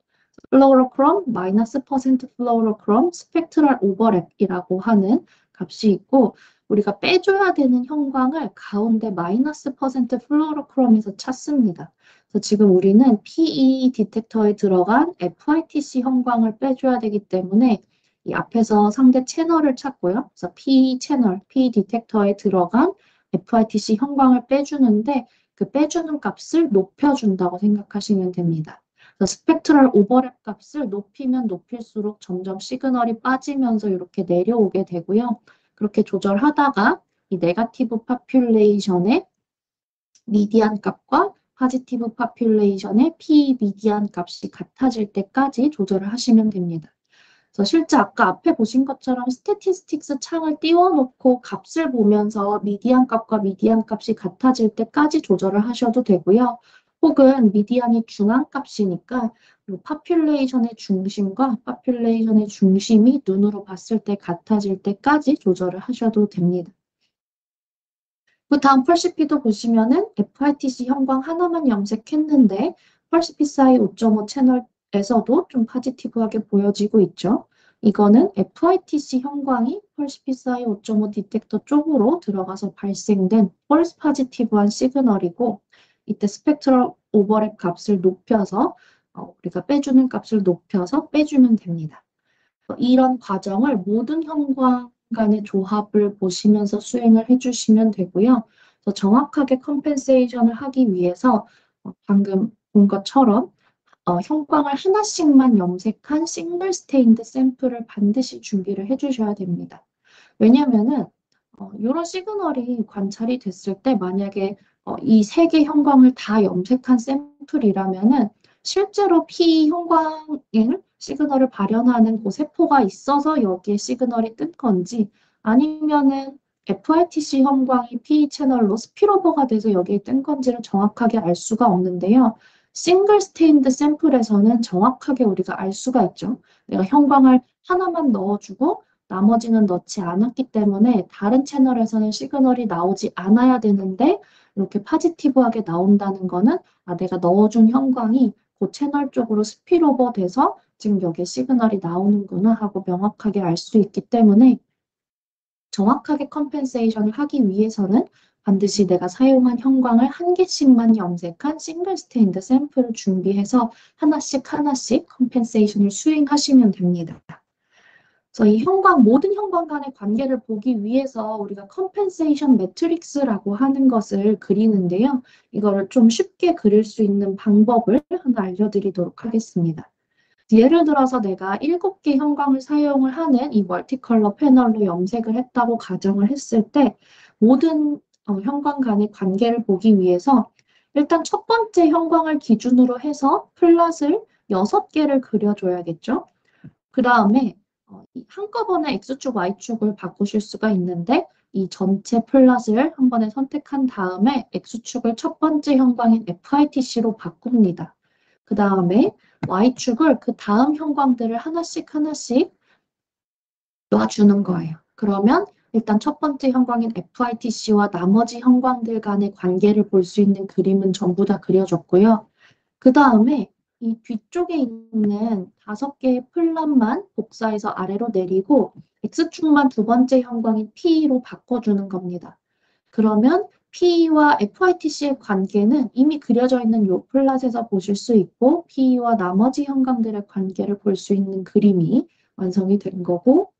플로로크롬, 마이너스 퍼센트 플로로크롬, 스펙트럴 오버랩이라고 하는 값이 있고 우리가 빼줘야 되는 형광을 가운데 마이너스 퍼센트 플로로크롬에서 찾습니다. 그래서 지금 우리는 PE 디텍터에 들어간 FITC 형광을 빼줘야 되기 때문에 이 앞에서 상대 채널을 찾고요. 그래서 P 채널, P 디텍터에 들어간 FITC 형광을 빼주는데 그 빼주는 값을 높여준다고 생각하시면 됩니다. 그래서 스펙트럴 오버랩 값을 높이면 높일수록 점점 시그널이 빠지면서 이렇게 내려오게 되고요. 그렇게 조절하다가 이 네거티브 파퓰레이션의 미디안 값과 포지티브 파퓰레이션의 P 미디안 값이 같아질 때까지 조절을 하시면 됩니다. 그래서 실제 아까 앞에 보신 것처럼 스태티스틱스 창을 띄워놓고 값을 보면서 미디안 값과 미디안 값이 같아질 때까지 조절을 하셔도 되고요. 혹은 미디안이 중앙값이니까 파퓰레이션의 중심과 파퓰레이션의 중심이 눈으로 봤을 때 같아질 때까지 조절을 하셔도 됩니다. 그 다음 펄시피도 보시면은 FITC 형광 하나만 염색했는데 펄시피 사이 5.5 채널에서도 좀 파지티브하게 보여지고 있죠. 이거는 FITC 형광이 펄시피 사이 5.5 디텍터 쪽으로 들어가서 발생된 펄스 파지티브한 시그널이고 이때 스펙트럴 오버랩 값을 높여서 우리가 빼주는 값을 높여서 빼주면 됩니다. 이런 과정을 모든 형광 간의 조합을 보시면서 수행을 해주시면 되고요. 그래서 정확하게 컴펜세이션을 하기 위해서 방금 본 것처럼 형광을 하나씩만 염색한 싱글 스테인드 샘플을 반드시 준비를 해주셔야 됩니다. 왜냐하면은 이런 시그널이 관찰이 됐을 때 만약에 이 세 개 형광을 다 염색한 샘플이라면은 실제로 P 형광을 시그널을 발현하는 그 세포가 있어서 여기에 시그널이 뜬 건지 아니면은 FITC 형광이 P 채널로 스피로버가 돼서 여기에 뜬 건지를 정확하게 알 수가 없는데요. 싱글 스테인드 샘플에서는 정확하게 우리가 알 수가 있죠. 내가 형광을 하나만 넣어주고 나머지는 넣지 않았기 때문에 다른 채널에서는 시그널이 나오지 않아야 되는데 이렇게 파지티브하게 나온다는 거는 내가 넣어준 형광이 그 채널 쪽으로 스피로버 돼서 지금 여기에 시그널이 나오는구나 하고 명확하게 알 수 있기 때문에 정확하게 컴펜세이션을 하기 위해서는 반드시 내가 사용한 형광을 한 개씩만 염색한 싱글 스테인드 샘플을 준비해서 하나씩 하나씩 컴펜세이션을 수행하시면 됩니다. 그래서 이 형광, 모든 형광 간의 관계를 보기 위해서 우리가 컴펜세이션 매트릭스라고 하는 것을 그리는데요. 이거를 좀 쉽게 그릴 수 있는 방법을 하나 알려드리도록 하겠습니다. 예를 들어서 내가 7개 형광을 사용을 하는 이 멀티컬러 패널로 염색을 했다고 가정을 했을 때 모든 형광 간의 관계를 보기 위해서 일단 첫 번째 형광을 기준으로 해서 플롯을 6개를 그려줘야겠죠. 그 다음에 한꺼번에 X축, Y축을 바꾸실 수가 있는데 이 전체 플롯을 한 번에 선택한 다음에 X축을 첫 번째 형광인 FITC로 바꿉니다. 그 다음에 Y축을 그 다음 형광들을 하나씩 하나씩 놔주는 거예요. 그러면 일단 첫 번째 형광인 FITC와 나머지 형광들 간의 관계를 볼 수 있는 그림은 전부 다 그려졌고요. 그 다음에 이 뒤쪽에 있는 5개의 플랫만 복사해서 아래로 내리고 X축만 두 번째 형광인 P로 바꿔주는 겁니다. 그러면 P와 FITC의 관계는 이미 그려져 있는 이 플랫에서 보실 수 있고 P와 나머지 형광들의 관계를 볼 수 있는 그림이 완성이 된 거고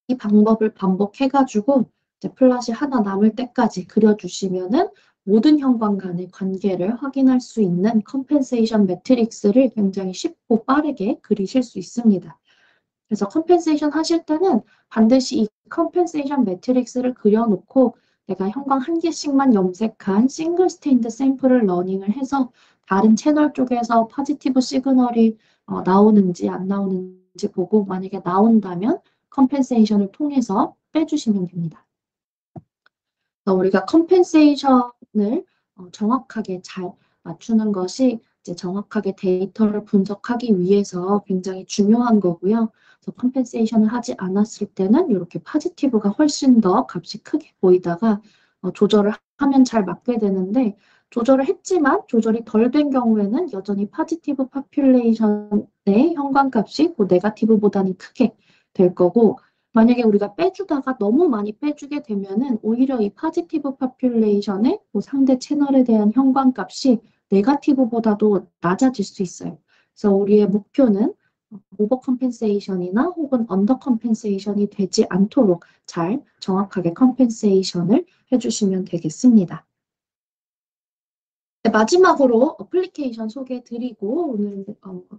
이 방법을 반복해가지고 이제 플롯이 하나 남을 때까지 그려주시면은 모든 형광 간의 관계를 확인할 수 있는 컴펜세이션 매트릭스를 굉장히 쉽고 빠르게 그리실 수 있습니다. 그래서 컴펜세이션 하실 때는 반드시 이 컴펜세이션 매트릭스를 그려놓고 내가 형광 한 개씩만 염색한 싱글 스테인드 샘플을 러닝을 해서 다른 채널 쪽에서 포지티브 시그널이 나오는지 안 나오는지 보고 만약에 나온다면 컴펜세이션을 통해서 빼주시면 됩니다. 우리가 컴펜세이션을 정확하게 잘 맞추는 것이 이제 정확하게 데이터를 분석하기 위해서 굉장히 중요한 거고요. 그래서 컴펜세이션을 하지 않았을 때는 이렇게 포지티브가 훨씬 더 값이 크게 보이다가 조절을 하면 잘 맞게 되는데 조절을 했지만 조절이 덜 된 경우에는 여전히 포지티브 파퓰레이션의 형광값이 네거티브보다는 크게 될 거고 만약에 우리가 빼주다가 너무 많이 빼주게 되면은 오히려 이 포지티브 파퓰레이션의 상대 채널에 대한 형광값이 네거티브보다도 낮아질 수 있어요. 그래서 우리의 목표는 오버 컴펜세이션이나 혹은 언더 컴펜세이션이 되지 않도록 잘 정확하게 컴펜세이션을 해주시면 되겠습니다. 마지막으로 어플리케이션 소개해드리고 오늘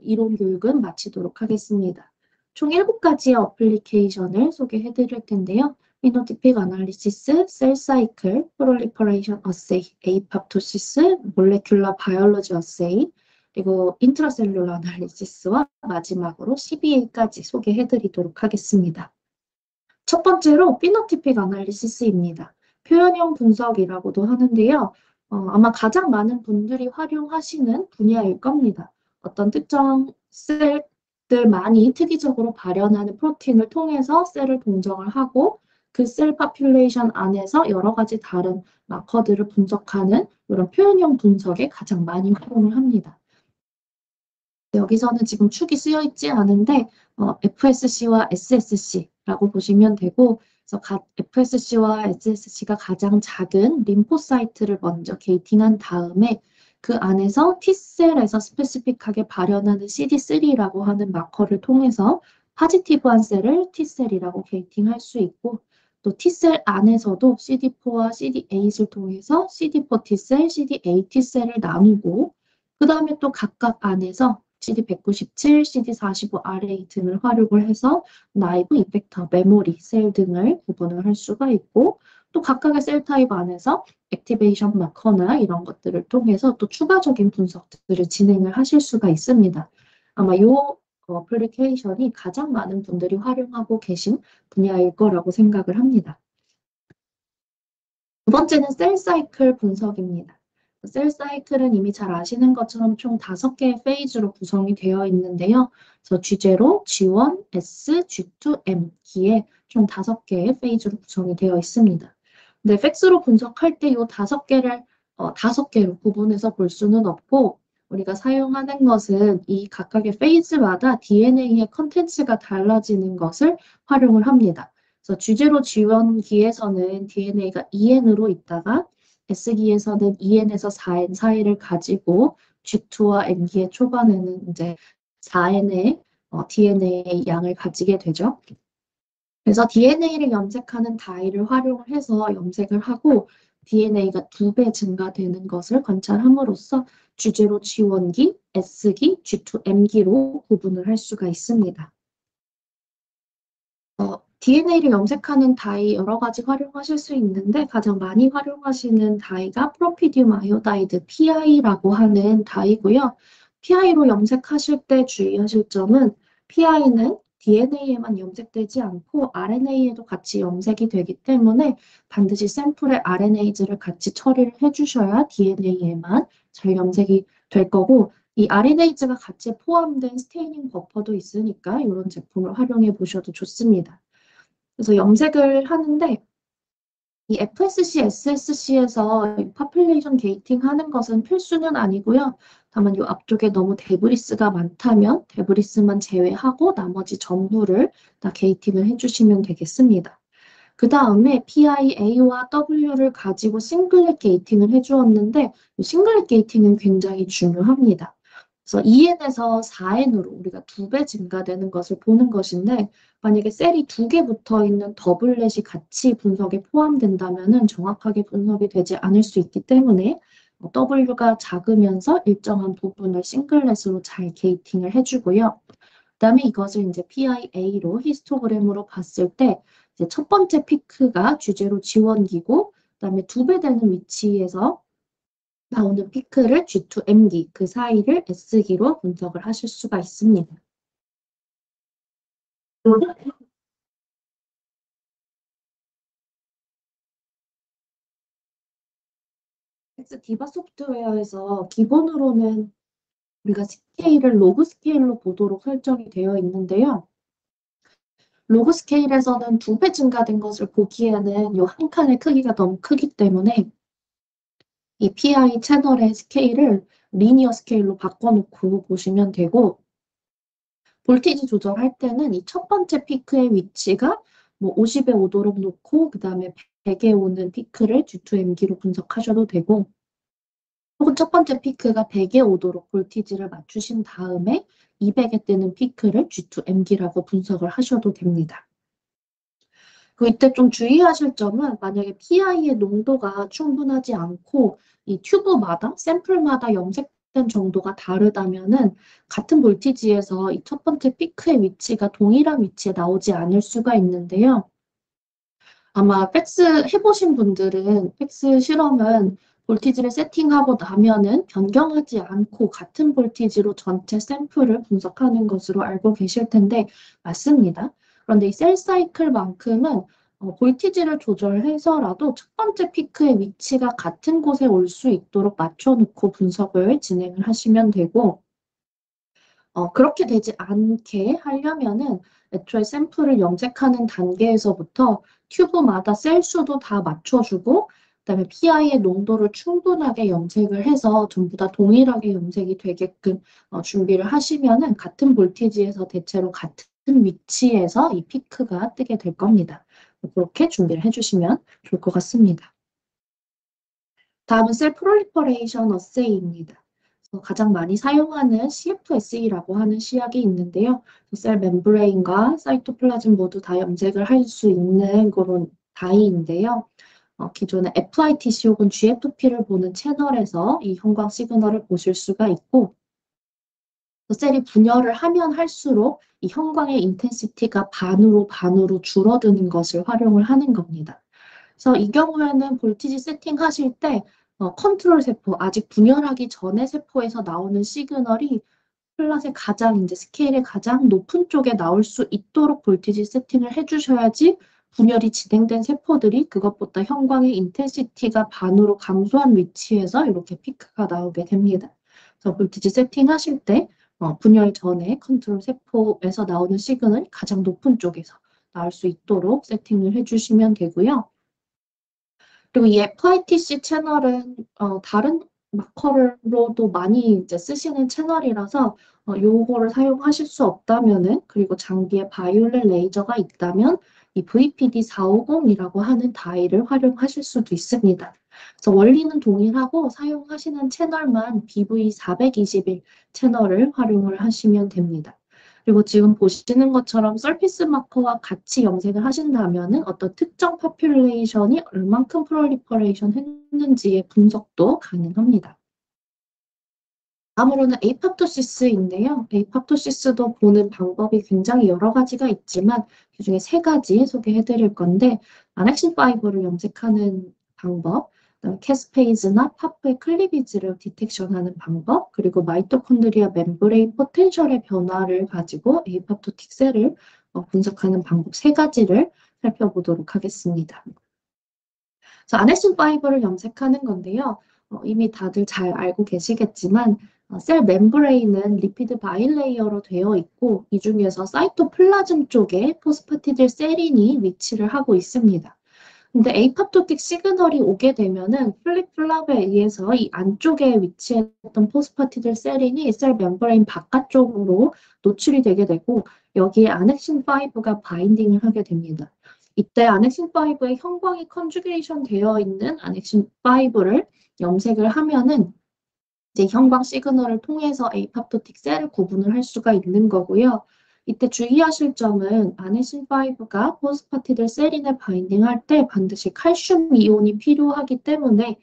이론 교육은 마치도록 하겠습니다. 총 7가지의 어플리케이션을 소개해드릴 텐데요. 피노티픽 어널리시스, 셀 사이클, 프롤리퍼레이션 어세이, 에이팝토시스, 몰레큘러 바이올로지 어세이, 그리고 인트라셀룰러 어널리시스와 마지막으로 CBA까지 소개해드리도록 하겠습니다. 첫 번째로 피노티픽 어널리시스입니다. 표현형 분석이라고도 하는데요. 아마 가장 많은 분들이 활용하시는 분야일 겁니다. 어떤 특정 셀들만이 특이적으로 발현하는 프로틴을 통해서 셀을 동정을 하고 그 셀 파퓰레이션 안에서 여러 가지 다른 마커들을 분석하는 이런 표현형 분석에 가장 많이 활용을 합니다. 여기서는 지금 축이 쓰여 있지 않은데 FSC와 SSC라고 보시면 되고 그래서 FSC와 SSC가 가장 작은 림포사이트를 먼저 게이팅한 다음에 그 안에서 T셀에서 스페시픽하게 발현하는 CD3라고 하는 마커를 통해서 포지티브한 셀을 T셀이라고 게이팅할 수 있고 또 T셀 안에서도 CD4와 CD8을 통해서 CD4 T셀, CD8 T셀을 나누고 그 다음에 또 각각 안에서 CD197, CD45RA 등을 활용을 해서 나이브 이펙터, 메모리, 셀 등을 구분을 할 수가 있고 또 각각의 셀 타입 안에서 액티베이션 마커나 이런 것들을 통해서 또 추가적인 분석들을 진행을 하실 수가 있습니다. 아마 이 어플리케이션이 가장 많은 분들이 활용하고 계신 분야일 거라고 생각을 합니다. 두 번째는 셀 사이클 분석입니다. 셀 사이클은 이미 잘 아시는 것처럼 총 5개의 페이지로 구성이 되어 있는데요. 그래서 G0, G1, S, G2, M 기에 총 5개의 페이지로 구성이 되어 있습니다. 근데 팩스로 분석할 때 이 5개를 5개로 구분해서 볼 수는 없고 우리가 사용하는 것은 이 각각의 페이지마다 DNA의 컨텐츠가 달라지는 것을 활용을 합니다. 그래서 G0, G1기에서는 DNA가 2N으로 있다가 S기에서는 2N에서 4N 사이를 가지고 G2와 M기의 초반에는 이제 4N의 DNA 양을 가지게 되죠. 그래서 DNA를 염색하는 다이를 활용을 해서 염색을 하고 DNA가 2배 증가되는 것을 관찰함으로써 G0, G1기, S기, G2, M기로 구분을 할 수가 있습니다. DNA를 염색하는 다이 여러 가지 활용하실 수 있는데 가장 많이 활용하시는 다이가 프로피디움 아이오다이드 PI라고 하는 다이고요. PI로 염색하실 때 주의하실 점은 PI는 DNA에만 염색되지 않고 RNA에도 같이 염색이 되기 때문에 반드시 샘플의 RNA즈를 같이 처리를 해주셔야 DNA에만 잘 염색이 될 거고, 이 RNA즈가 같이 포함된 스테이닝 버퍼도 있으니까 이런 제품을 활용해 보셔도 좋습니다. 그래서 염색을 하는데 이 FSC, SSC에서 파퓰레이션 게이팅 하는 것은 필수는 아니고요. 다만 이 앞쪽에 너무 데브리스가 많다면 데브리스만 제외하고 나머지 전부를 다 게이팅을 해주시면 되겠습니다. 그 다음에 PIA와 W를 가지고 싱글렛 게이팅을 해주었는데 싱글렛 게이팅은 굉장히 중요합니다. 그래서 2n에서 4n으로 우리가 2배 증가되는 것을 보는 것인데 만약에 셀이 2개 붙어 있는 더블렛이 같이 분석에 포함된다면 정확하게 분석이 되지 않을 수 있기 때문에 W가 작으면서 일정한 부분을 싱글렛으로 잘 게이팅을 해주고요. 그다음에 이것을 이제 PIA로 히스토그램으로 봤을 때 이제 첫 번째 피크가 주제로 지원기고 그다음에 2배 되는 위치에서 나오는 피크를 G2MD 그 사이를 S기로 분석을 하실 수가 있습니다. 디바 소프트웨어에서 기본으로는 우리가 스케일을 로그 스케일로 보도록 설정이 되어 있는데요. 로그 스케일에서는 2배 증가된 것을 보기에는 이 한 칸의 크기가 너무 크기 때문에 이 PI 채널의 스케일을 리니어 스케일로 바꿔놓고 보시면 되고 볼티지 조절할 때는 이 첫 번째 피크의 위치가 뭐 50에 오도록 놓고 그 다음에 100에 오는 피크를 G2MD로 분석하셔도 되고 혹은 첫 번째 피크가 100에 오도록 볼티지를 맞추신 다음에 200에 뜨는 피크를 G2MD라고 분석을 하셔도 됩니다. 그 이때 좀 주의하실 점은 만약에 PI의 농도가 충분하지 않고 이 튜브마다 샘플마다 염색된 정도가 다르다면은 같은 볼티지에서 이 첫 번째 피크의 위치가 동일한 위치에 나오지 않을 수가 있는데요. 아마 팩스 해보신 분들은 팩스 실험은 볼티지를 세팅하고 나면은 변경하지 않고 같은 볼티지로 전체 샘플을 분석하는 것으로 알고 계실 텐데 맞습니다. 그런데 이 셀 사이클만큼은 볼티지를 조절해서라도 첫 번째 피크의 위치가 같은 곳에 올 수 있도록 맞춰놓고 분석을 진행을 하시면 되고 그렇게 되지 않게 하려면은 애초에 샘플을 염색하는 단계에서부터 튜브마다 셀 수도 다 맞춰주고 그다음에 PI의 농도를 충분하게 염색을 해서 전부 다 동일하게 염색이 되게끔 준비를 하시면은 같은 볼티지에서 대체로 같은 위치에서 이 피크가 뜨게 될 겁니다. 그렇게 준비를 해주시면 좋을 것 같습니다. 다음은 셀 프롤리퍼레이션 어세이입니다. 가장 많이 사용하는 CFSE라고 하는 시약이 있는데요. 셀 멤브레인과 사이토플라즘 모두 다 염색을 할 수 있는 그런 다이인데요. 기존의 FITC 혹은 GFP를 보는 채널에서 이 형광 시그널을 보실 수가 있고 셀이 분열을 하면 할수록 이 형광의 인텐시티가 반으로 줄어드는 것을 활용을 하는 겁니다. 그래서 이 경우에는 볼티지 세팅하실 때 컨트롤 세포, 아직 분열하기 전의 세포에서 나오는 시그널이 플랫의 가장 이제 스케일의 가장 높은 쪽에 나올 수 있도록 볼티지 세팅을 해주셔야지 분열이 진행된 세포들이 그것보다 형광의 인텐시티가 반으로 감소한 위치에서 이렇게 피크가 나오게 됩니다. 그래서 볼티지 세팅하실 때 분열 전에 컨트롤 세포에서 나오는 시그널이 가장 높은 쪽에서 나올 수 있도록 세팅을 해주시면 되고요. 그리고 이 FITC 채널은 다른 마커로도 많이 이제 쓰시는 채널이라서 요거를 사용하실 수 없다면은 그리고 장비에 바이올렛 레이저가 있다면 이 VPD450이라고 하는 다이를 활용하실 수도 있습니다. 그래서 원리는 동일하고 사용하시는 채널만 BV421 채널을 활용을 하시면 됩니다. 그리고 지금 보시는 것처럼 서피스 마커와 같이 염색을 하신다면은 어떤 특정 파퓰레이션이 얼만큼 프롤리퍼레이션 했는지의 분석도 가능합니다. 다음으로는 에이팝토시스인데요. 에이팝토시스도 보는 방법이 굉장히 여러 가지가 있지만 그중에 세 가지 소개해 드릴 건데 아넥신5를 염색하는 방법, 그다음에 캐스페이즈나 파프의 클리비지를 디텍션하는 방법, 그리고 마이토콘드리아 멤브레인 포텐셜의 변화를 가지고 에이팝토틱 셀을 분석하는 방법 세 가지를 살펴보도록 하겠습니다. 그래서 아네신5를 염색하는 건데요. 이미 다들 잘 알고 계시겠지만 셀 멤브레인은 리피드 바이레이어로 되어 있고 이 중에서 사이토플라즘 쪽에 포스파티딜 세린이 위치를 하고 있습니다. 근데 에이팝토틱 시그널이 오게 되면은 플립플랍에 의해서 이 안쪽에 위치했던 포스파티딜 세린이 셀 멤브레인 바깥쪽으로 노출이 되게 되고 여기에 아넥신5가 바인딩을 하게 됩니다. 이때 아넥신5의 형광이 컨주게이션 되어 있는 아넥신5를 염색을 하면은 이제 형광 시그널을 통해서 에이팝토틱 셀을 구분을 할 수가 있는 거고요. 이때 주의하실 점은 아네신5가 포스파티딜 세린에 바인딩할 때 반드시 칼슘 이온이 필요하기 때문에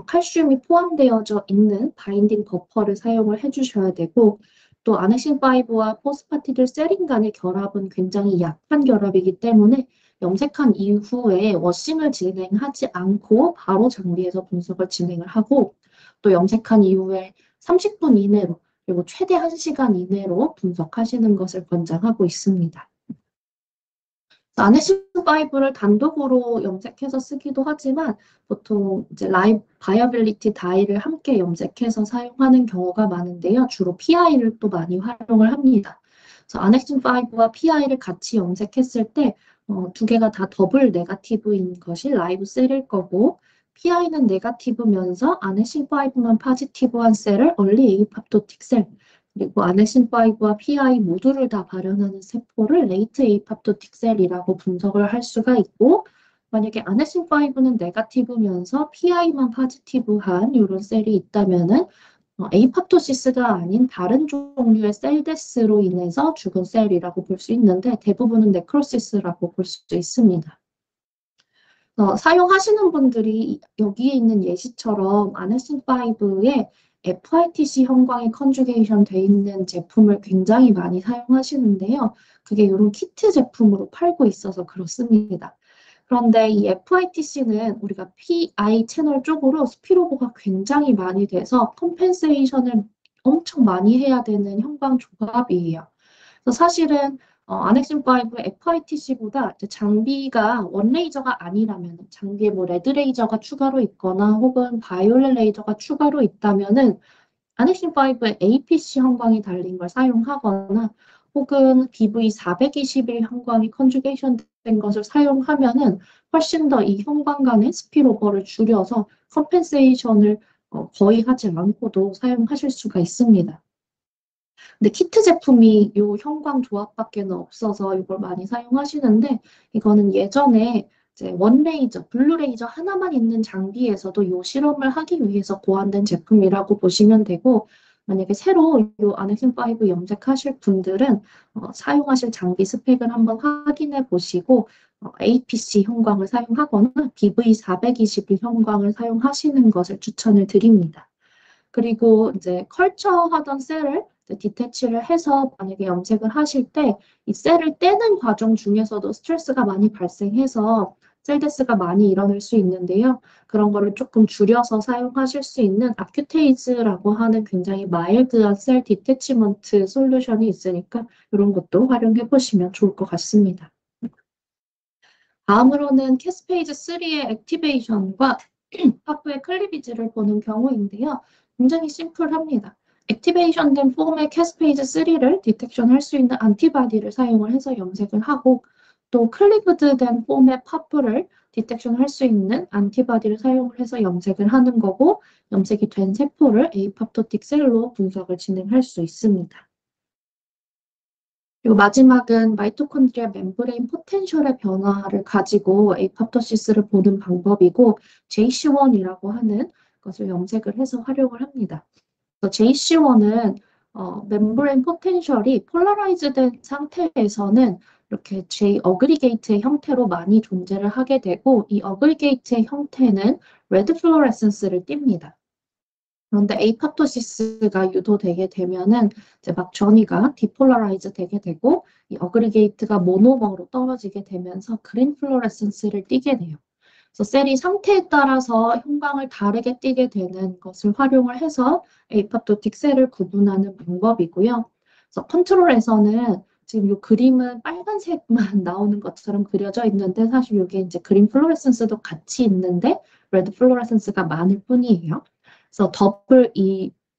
칼슘이 포함되어져 있는 바인딩 버퍼를 사용을 해주셔야 되고 또 아네신5와 포스파티딜 세린 간의 결합은 굉장히 약한 결합이기 때문에 염색한 이후에 워싱을 진행하지 않고 바로 장비에서 분석을 진행을 하고 또 염색한 이후에 30분 이내로 그리고 최대 1시간 이내로 분석하시는 것을 권장하고 있습니다. 아네신5를 단독으로 염색해서 쓰기도 하지만 보통 이제 라이브 바이어빌리티 다이를 함께 염색해서 사용하는 경우가 많은데요. 주로 PI를 또 많이 활용을 합니다. 그래서 아네신5와 PI를 같이 염색했을 때 두 개가 다 더블 네거티브인 것이 라이브 셀일 거고 PI는 네거티브면서 아네신5만 포지티브한 셀을 얼리 에이팝토틱 셀 그리고 아네신5와 PI 모두를 다 발현하는 세포를 레이트 에이팝토틱 셀이라고 분석을 할 수가 있고 만약에 아네신5는 네거티브면서 PI만 포지티브한 이런 셀이 있다면은 에이팝토시스가 아닌 다른 종류의 셀데스로 인해서 죽은 셀이라고 볼 수 있는데 대부분은 네크로시스라고 볼 수 있습니다. 사용하시는 분들이 여기에 있는 예시처럼 아네신5에 FITC 형광이 컨주게이션 돼 있는 제품을 굉장히 많이 사용하시는데요. 그게 이런 키트 제품으로 팔고 있어서 그렇습니다. 그런데 이 FITC는 우리가 PI 채널 쪽으로 스피로보가 굉장히 많이 돼서 컴펜세이션을 엄청 많이 해야 되는 형광 조합이에요. 그래서 사실은 아넥신5 FITC보다 장비가 원레이저가 아니라면 장비에 뭐 레드 레이저가 추가로 있거나 혹은 바이올렛 레이저가 추가로 있다면은 아넥신5에 APC 형광이 달린 걸 사용하거나 혹은 BV421 형광이 컨주게이션 된 것을 사용하면은 훨씬 더 이 형광 간의 스피로버를 줄여서 컴펜세이션을 거의 하지 않고도 사용하실 수가 있습니다. 근데 키트 제품이 요 형광 조합밖에는 없어서 이걸 많이 사용하시는데 이거는 예전에 이제 원레이저, 블루레이저 하나만 있는 장비에서도 요 실험을 하기 위해서 고안된 제품이라고 보시면 되고 만약에 새로 요 아넥신5 염색하실 분들은 사용하실 장비 스펙을 한번 확인해 보시고 APC 형광을 사용하거나 BV421 형광을 사용하시는 것을 추천을 드립니다. 그리고 이제 컬처하던 셀을 디태치를 해서 만약에 염색을 하실 때 이 셀을 떼는 과정 중에서도 스트레스가 많이 발생해서 셀데스가 많이 일어날 수 있는데요. 그런 거를 조금 줄여서 사용하실 수 있는 아큐테이즈라고 하는 굉장히 마일드한 셀 디태치먼트 솔루션이 있으니까 이런 것도 활용해 보시면 좋을 것 같습니다. 다음으로는 캐스페이즈 3의 액티베이션과 파프의 클리비지를 보는 경우인데요. 굉장히 심플합니다. 액티베이션된 폼의 캐스페이즈 3를 디텍션할 수 있는 안티바디를 사용을 해서 염색을 하고 또 클리브드된 폼의 파프를 디텍션할 수 있는 안티바디를 사용을 해서 염색을 하는 거고 염색이 된 세포를 에이팝토틱 셀로 분석을 진행할 수 있습니다. 그리고 마지막은 마이토콘드리아 멤브레인 포텐셜의 변화를 가지고 에이팝토시스를 보는 방법이고 JC1이라고 하는 것을 염색을 해서 활용을 합니다. JC1은 멤브레인 포텐셜이 폴라라이즈된 상태에서는 이렇게 J 어그리게이트의 형태로 많이 존재를 하게 되고 이 어그리게이트의 형태는 레드 플로레센스를 띱니다. 그런데 에이팝토시스가 유도되게 되면은 이제 막 전이가 디폴라라이즈 되게 되고 이 어그리게이트가 모노머로 떨어지게 되면서 그린 플로레센스를 띠게 돼요. 그래서 셀이 상태에 따라서 형광을 다르게 띠게 되는 것을 활용을 해서 에이팝토틱 셀을 구분하는 방법이고요. 그래서 컨트롤에서는 지금 이 그림은 빨간색만 나오는 것처럼 그려져 있는데 사실 이게 이제 그린 플로레센스도 같이 있는데 레드 플로레센스가 많을 뿐이에요. 그래서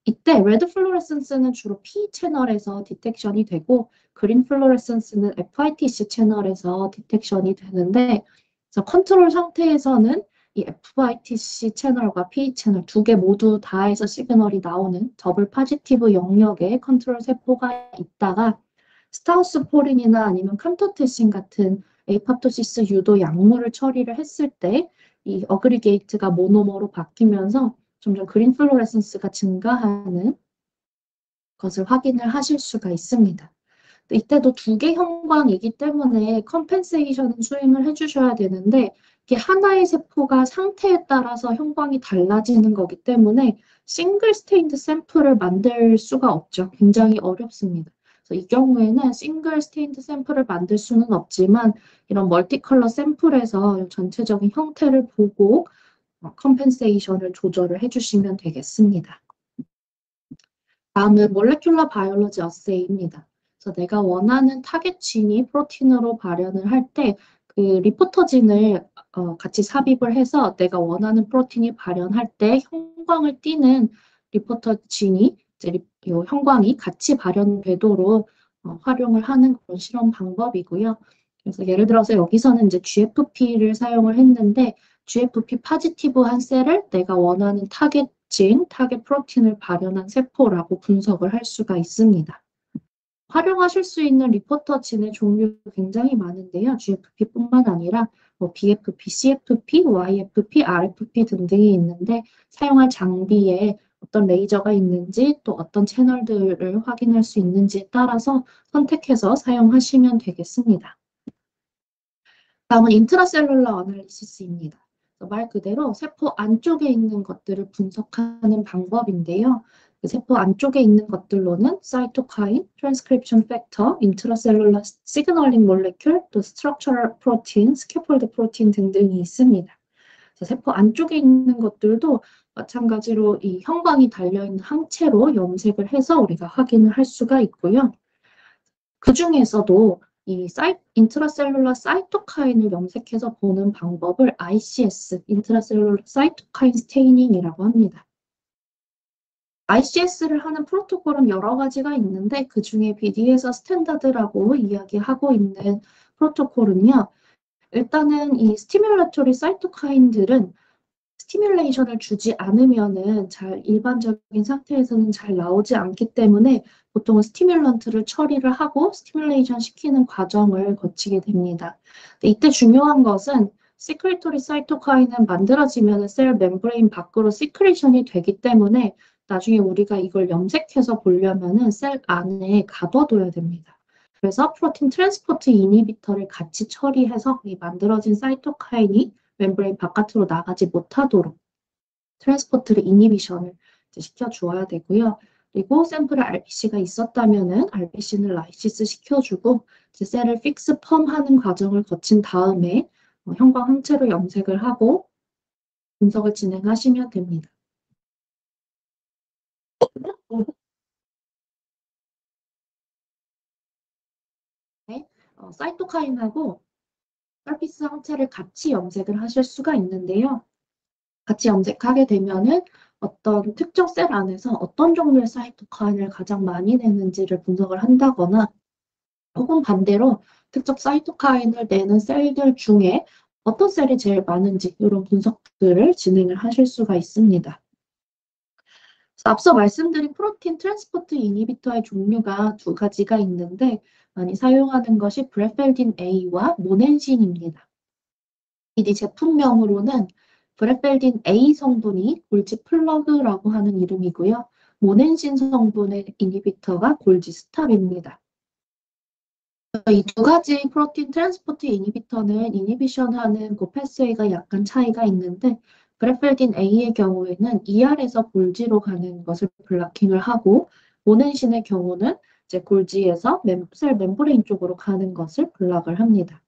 이때 레드 플로레센스는 주로 P 채널에서 디텍션이 되고 그린 플로레센스는 FITC 채널에서 디텍션이 되는데 그래서 컨트롤 상태에서는 이 FITC 채널과 P 채널 두 개 모두 다해서 시그널이 나오는 더블 파지티브 영역의 컨트롤 세포가 있다가 스타우스 포린이나 아니면 캄토테신 같은 에이팝토시스 유도 약물을 처리를 했을 때 이 어그리게이트가 모노머로 바뀌면서 점점 그린 플로레센스가 증가하는 것을 확인을 하실 수가 있습니다. 이때도 두 개 형광이기 때문에 컴펜세이션은 수행을 해주셔야 되는데 이게 하나의 세포가 상태에 따라서 형광이 달라지는 거기 때문에 싱글 스테인드 샘플을 만들 수가 없죠. 굉장히 어렵습니다. 그래서 이 경우에는 싱글 스테인드 샘플을 만들 수는 없지만 이런 멀티컬러 샘플에서 전체적인 형태를 보고 컴펜세이션을 조절을 해주시면 되겠습니다. 다음은 몰레큘러 바이올로지 어세이입니다. 그래서 내가 원하는 타겟 진이 프로틴으로 발현을 할 때 그 리포터진을 같이 삽입을 해서 내가 원하는 프로틴이 발현할 때 형광을 띠는 리포터진이 이제 형광이 같이 발현되도록 활용을 하는 그런 실험 방법이고요. 그래서 예를 들어서 여기서는 이제 GFP를 사용을 했는데 GFP 파지티브한 셀을 내가 원하는 타겟 타겟 프로틴을 발현한 세포라고 분석을 할 수가 있습니다. 활용하실 수 있는 리포터 진의 종류가 굉장히 많은데요. GFP뿐만 아니라 뭐 BFP, CFP, YFP, RFP 등등이 있는데 사용할 장비에 어떤 레이저가 있는지 또 어떤 채널들을 확인할 수 있는지에 따라서 선택해서 사용하시면 되겠습니다. 다음은 인트라셀룰러 어널리시스입니다. 말 그대로 세포 안쪽에 있는 것들을 분석하는 방법인데요. 그 세포 안쪽에 있는 것들로는 사이토카인, 트랜스크립션 팩터, 인트라셀룰러 시그널링 몰레큘, 또 스트럭처럴 프로틴, 스캐폴드 프로틴 등등이 있습니다. 세포 안쪽에 있는 것들도 마찬가지로 이 형광이 달려있는 항체로 염색을 해서 우리가 확인을 할 수가 있고요. 그 중에서도 이 인트라셀룰러 사이토카인을 염색해서 보는 방법을 ICS, 인트라셀룰러 사이토카인 스테이닝이라고 합니다. ICS를 하는 프로토콜은 여러 가지가 있는데 그 중에 BD에서 스탠다드라고 이야기하고 있는 프로토콜은요. 일단은 이 스티뮬레토리 사이토카인들은 스티뮬레이션을 주지 않으면은 일반적인 상태에서는 잘 나오지 않기 때문에 보통은 스티뮬런트를 처리를 하고 스티뮬레이션 시키는 과정을 거치게 됩니다. 이때 중요한 것은 시크리토리 사이토카인은 만들어지면 셀 멤브레인 밖으로 시크레이션이 되기 때문에 나중에 우리가 이걸 염색해서 보려면은 셀 안에 가둬둬야 됩니다. 그래서 프로틴 트랜스포트 이니비터를 같이 처리해서 이 만들어진 사이토카인이 멤브레인 바깥으로 나가지 못하도록 트랜스포트를 이니비션을 시켜주어야 되고요. 그리고 샘플에 RBC가 있었다면은 RBC는 라이시스 시켜주고 셀을 픽스 펌하는 과정을 거친 다음에 형광 항체로 염색을 하고 분석을 진행하시면 됩니다. 네, 사이토카인하고 RBC 항체를 같이 염색을 하실 수가 있는데요. 같이 염색하게 되면은 어떤 특정 셀 안에서 어떤 종류의 사이토카인을 가장 많이 내는지를 분석을 한다거나 혹은 반대로 특정 사이토카인을 내는 셀들 중에 어떤 셀이 제일 많은지 이런 분석들을 진행을 하실 수가 있습니다. 앞서 말씀드린 프로틴 트랜스포트 이니비터의 종류가 두 가지가 있는데 많이 사용하는 것이 브레펠딘 A와 모넨신입니다. 이 제품명으로는 브레펠딘 A 성분이 골지 플러그라고 하는 이름이고요. 모넨신 성분의 이니비터가 골지 스탑입니다. 이 두 가지 프로틴 트랜스포트 이니비터는 이니비션하는 그 패스웨이가 약간 차이가 있는데 브레펠딘 A의 경우에는 ER에서 골지로 가는 것을 블락킹을 하고 모넨신의 경우는 이제 골지에서 셀 멤브레인 쪽으로 가는 것을 블락을 합니다.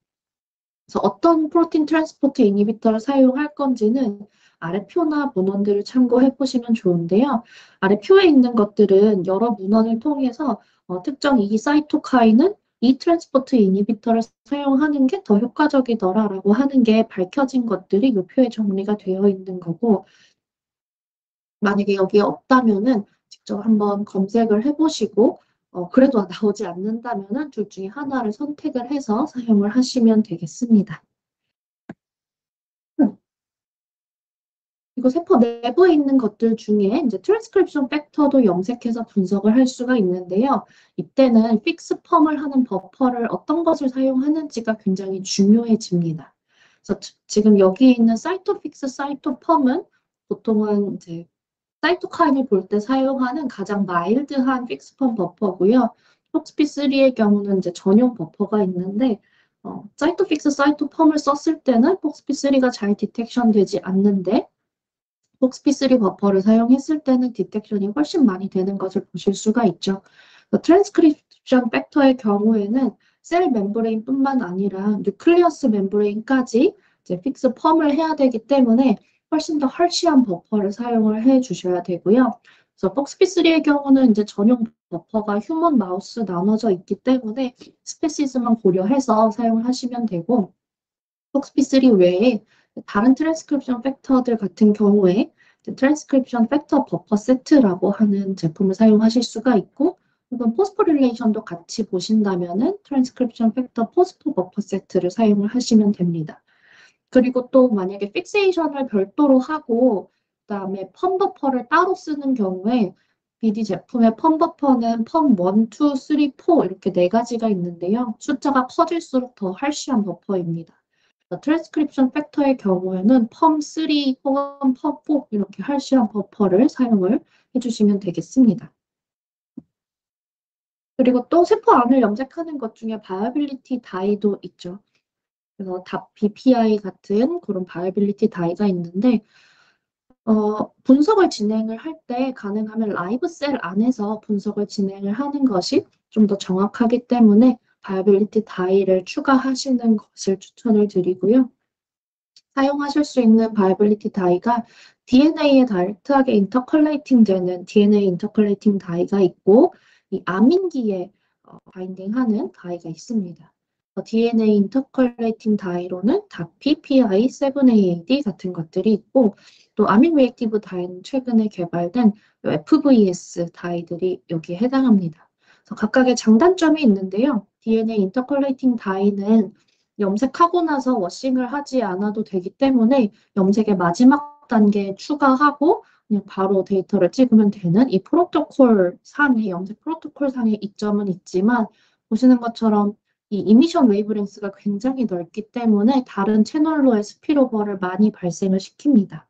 그래서 어떤 프로틴 트랜스포트 이니비터를 사용할 건지는 아래 표나 문헌들을 참고해 보시면 좋은데요. 아래 표에 있는 것들은 여러 문헌을 통해서 특정 이 사이토카인은 이 트랜스포트 이니비터를 사용하는 게 더 효과적이더라라고 하는 게 밝혀진 것들이 이 표에 정리가 되어 있는 거고, 만약에 여기에 없다면은 직접 한번 검색을 해보시고, 그래도 나오지 않는다면은 둘 중에 하나를 선택을 해서 사용을 하시면 되겠습니다. 그리고 세포 내부에 있는 것들 중에 이제 트랜스크립션 팩터도 염색해서 분석을 할 수가 있는데요. 이때는 픽스 펌을 하는 버퍼를 어떤 것을 사용하는지가 굉장히 중요해집니다. 그래서 지금 여기 있는 사이토픽스 사이토펌은 보통은 이제 사이토카인을 볼 때 사용하는 가장 마일드한 픽스펌 버퍼고요. 폭스피3의 경우는 이제 전용 버퍼가 있는데 사이토픽스 사이토펌을 썼을 때는 폭스피3가 잘 디텍션 되지 않는데 폭스피3 버퍼를 사용했을 때는 디텍션이 훨씬 많이 되는 것을 보실 수가 있죠. 트랜스크립션 팩터의 경우에는 셀 멤브레인뿐만 아니라 뉴클리어스 멤브레인까지 이제 픽스 펌을 해야 되기 때문에 훨씬 더 헐시한 버퍼를 사용을 해 주셔야 되고요. 그래서 폭스피3의 경우는 이제 전용 버퍼가 휴먼 마우스 나눠져 있기 때문에 스페시스만 고려해서 사용을 하시면 되고, 폭스피3 외에 다른 트랜스크립션 팩터들 같은 경우에 트랜스크립션 팩터 버퍼 세트라고 하는 제품을 사용하실 수가 있고, 혹은 포스포릴레이션도 같이 보신다면은 트랜스크립션 팩터 포스포 버퍼 세트를 사용을 하시면 됩니다. 그리고 또 만약에 픽세이션을 별도로 하고 그다음에 펌 버퍼를 따로 쓰는 경우에 BD 제품의 펌 버퍼는 펌 1, 2, 3, 4 이렇게 네 가지가 있는데요. 숫자가 커질수록 더 할시한 버퍼입니다. 트랜스크립션 팩터의 경우에는 펌3 혹은 펌4 이렇게 할시한 버퍼를 사용을 해주시면 되겠습니다. 그리고 또 세포 안을 염색하는 것 중에 바이어빌리티 다이도 있죠. 그래서 다 BPI 같은 그런 바이어빌리티 다이가 있는데 분석을 진행을 할 때 가능하면 라이브 셀 안에서 분석을 진행을 하는 것이 좀 더 정확하기 때문에 바이어빌리티 다이를 추가하시는 것을 추천을 드리고요. 사용하실 수 있는 바이어빌리티 다이가 DNA에 다이렉트하게 인터컬레이팅 되는 DNA 인터컬레이팅 다이가 있고, 이 아민기에 바인딩하는 다이가 있습니다. DNA 인터컬레이팅 다이로는 다피, PI, 7AAD 같은 것들이 있고, 또 아민 리액티브 다이는 최근에 개발된 FVS 다이들이 여기에 해당합니다. 그래서 각각의 장단점이 있는데요. DNA 인터컬레이팅 다이는 염색하고 나서 워싱을 하지 않아도 되기 때문에 염색의 마지막 단계에 추가하고 그냥 바로 데이터를 찍으면 되는 이 프로토콜 상의, 염색 프로토콜 상의 이점은 있지만 보시는 것처럼 이 이미션 웨이브랭스가 굉장히 넓기 때문에 다른 채널로의 스피로버를 많이 발생을 시킵니다.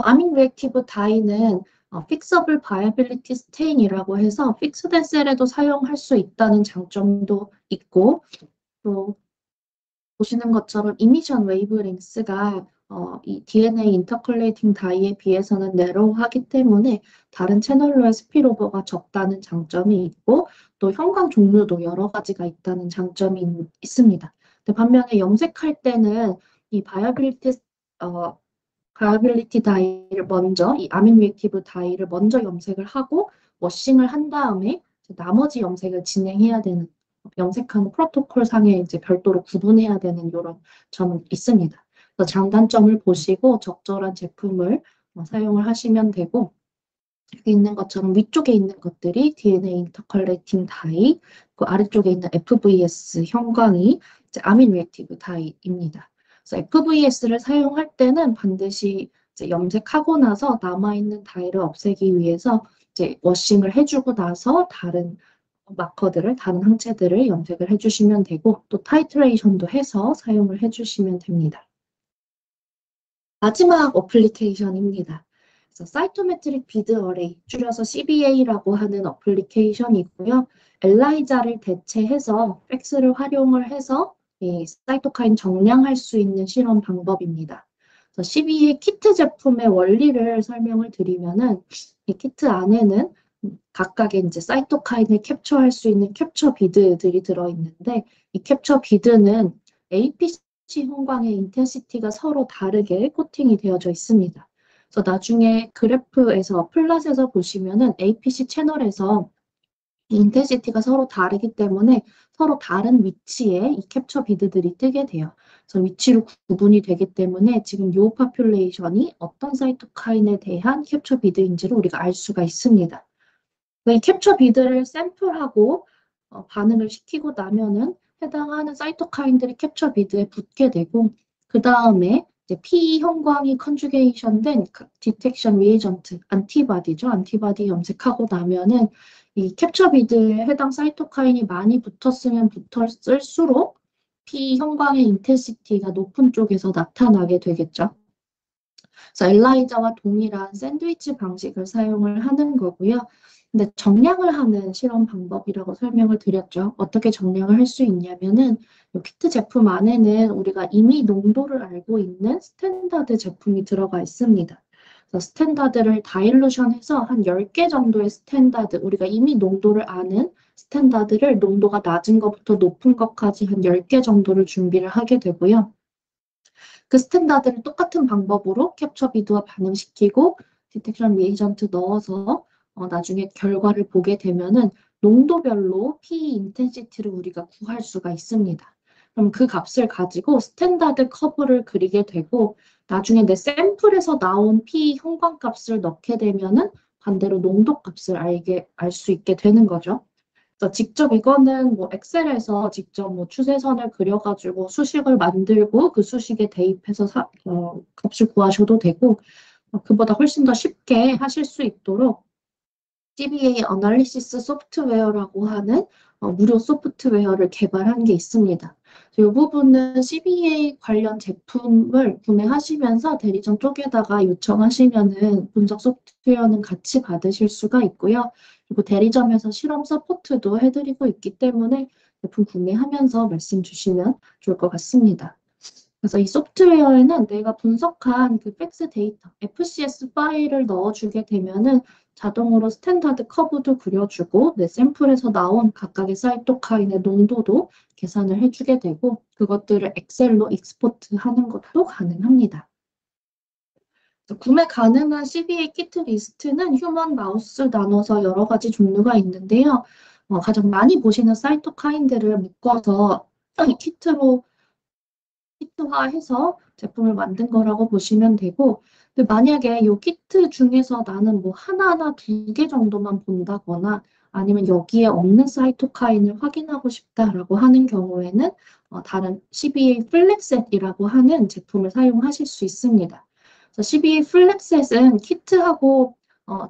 아민 리액티브 다이는 픽서블 바이어빌리티 스테인이라고 해서 픽스된 셀에도 사용할 수 있다는 장점도 있고, 또 보시는 것처럼 이미션 웨이브랭스가 이 DNA 인터컬레이팅 다이에 비해서는 내로우하기 때문에 다른 채널로의 스피로버가 적다는 장점이 있고, 또 형광 종류도 여러 가지가 있다는 장점이 있습니다. 근데 반면에 염색할 때는 이 바이어빌리티 다이를 먼저, 이 아민 리액티브 다이를 먼저 염색을 하고 워싱을 한 다음에 나머지 염색을 진행해야 되는, 염색하는 프로토콜 상에 이제 별도로 구분해야 되는 이런 점은 있습니다. 그래서 장단점을 보시고 적절한 제품을 사용을 하시면 되고, 여기 있는 것처럼 위쪽에 있는 것들이 DNA 인터컬레이팅 다이, 그 아래쪽에 있는 FVS 형광이 이제 아민 리액티브 다이입니다. 그래서 FVS를 사용할 때는 반드시 이제 염색하고 나서 남아있는 다이를 없애기 위해서 이제 워싱을 해주고 나서 다른 마커들을, 다른 항체들을 염색을 해주시면 되고, 또 타이트레이션도 해서 사용을 해주시면 됩니다. 마지막 어플리케이션입니다. 그래서 사이토메트릭 비드 어레이, 줄여서 CBA라고 하는 어플리케이션이고요. 엘라이자를 대체해서 팩스를 활용을 해서 이 사이토카인 정량할 수 있는 실험 방법입니다. 그래서 CBA 키트 제품의 원리를 설명을 드리면은 이 키트 안에는 각각의 이제 사이토카인을 캡처할 수 있는 캡처 비드들이 들어있는데, 이 캡처 비드는 APC 형광의 인텐시티가 서로 다르게 코팅이 되어져 있습니다. 그래서 나중에 그래프에서 플랫에서 보시면은 APC 채널에서 이 인텐시티가 서로 다르기 때문에 서로 다른 위치에 이 캡처 비드들이 뜨게 돼요. 그래서 위치로 구분이 되기 때문에 지금 요 파퓰레이션이 어떤 사이토카인에 대한 캡처 비드인지를 우리가 알 수가 있습니다. 이 캡처 비드를 샘플하고 반응을 시키고 나면은 해당하는 사이토카인들이 캡처 비드에 붙게 되고 그 다음에 이제 P 형광이 컨주게이션 된 디텍션 리에이전트 안티바디죠. 안티바디 염색하고 나면은 이 캡처 비드에 해당 사이토카인이 많이 붙었으면 붙었을수록 P 형광의 인텐시티가 높은 쪽에서 나타나게 되겠죠. 그래서 엘라이자와 동일한 샌드위치 방식을 사용을 하는 거고요. 근데 정량을 하는 실험 방법이라고 설명을 드렸죠. 어떻게 정량을 할 수 있냐면은 이 키트 제품 안에는 우리가 이미 농도를 알고 있는 스탠다드 제품이 들어가 있습니다. 그래서 스탠다드를 다일루션해서 한 10개 정도의 스탠다드, 우리가 이미 농도를 아는 스탠다드를 농도가 낮은 것부터 높은 것까지 한 10개 정도를 준비를 하게 되고요. 그 스탠다드를 똑같은 방법으로 캡처 비드와 반응시키고 디텍션 리에이전트 넣어서 나중에 결과를 보게 되면은 농도별로 P 인텐시티를 우리가 구할 수가 있습니다. 그럼 그 값을 가지고 스탠다드 커브를 그리게 되고 나중에 내 샘플에서 나온 P 형광값을 넣게 되면은 반대로 농도 값을 알 수 있게 되는 거죠. 그래서 직접 이거는 뭐 엑셀에서 직접 뭐 추세선을 그려가지고 수식을 만들고 그 수식에 대입해서 값을 구하셔도 되고 그보다 훨씬 더 쉽게 하실 수 있도록 CBA 어널리시스 소프트웨어라고 하는 무료 소프트웨어를 개발한 게 있습니다. 이 부분은 CBA 관련 제품을 구매하시면서 대리점 쪽에다가 요청하시면은 분석 소프트웨어는 같이 받으실 수가 있고요. 그리고 대리점에서 실험 서포트도 해드리고 있기 때문에 제품 구매하면서 말씀 주시면 좋을 것 같습니다. 그래서 이 소프트웨어에는 내가 분석한 그 팩스 데이터, FCS 파일을 넣어주게 되면은 자동으로 스탠다드 커브도 그려주고 내 샘플에서 나온 각각의 사이토카인의 농도도 계산을 해주게 되고 그것들을 엑셀로 익스포트하는 것도 가능합니다. 구매 가능한 CBA 키트 리스트는 휴먼, 마우스 나눠서 여러 가지 종류가 있는데요. 가장 많이 보시는 사이토카인들을 묶어서 키트로 키트화해서 제품을 만든 거라고 보시면 되고, 근데 만약에 이 키트 중에서 나는 뭐 하나나 2개 정도만 본다거나 아니면 여기에 없는 사이토카인을 확인하고 싶다라고 하는 경우에는 다른 CBA 플랫셋이라고 하는 제품을 사용하실 수 있습니다. 그래서 CBA 플랫셋은 키트하고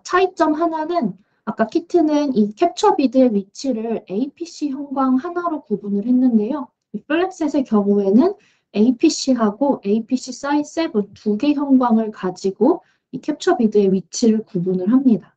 차이점 하나는 아까 키트는 이 캡처 비드의 위치를 APC 형광 하나로 구분을 했는데요. 이 플랫셋의 경우에는 APC하고 APC 사이7 두 개 형광을 가지고 이 캡처 비드의 위치를 구분을 합니다.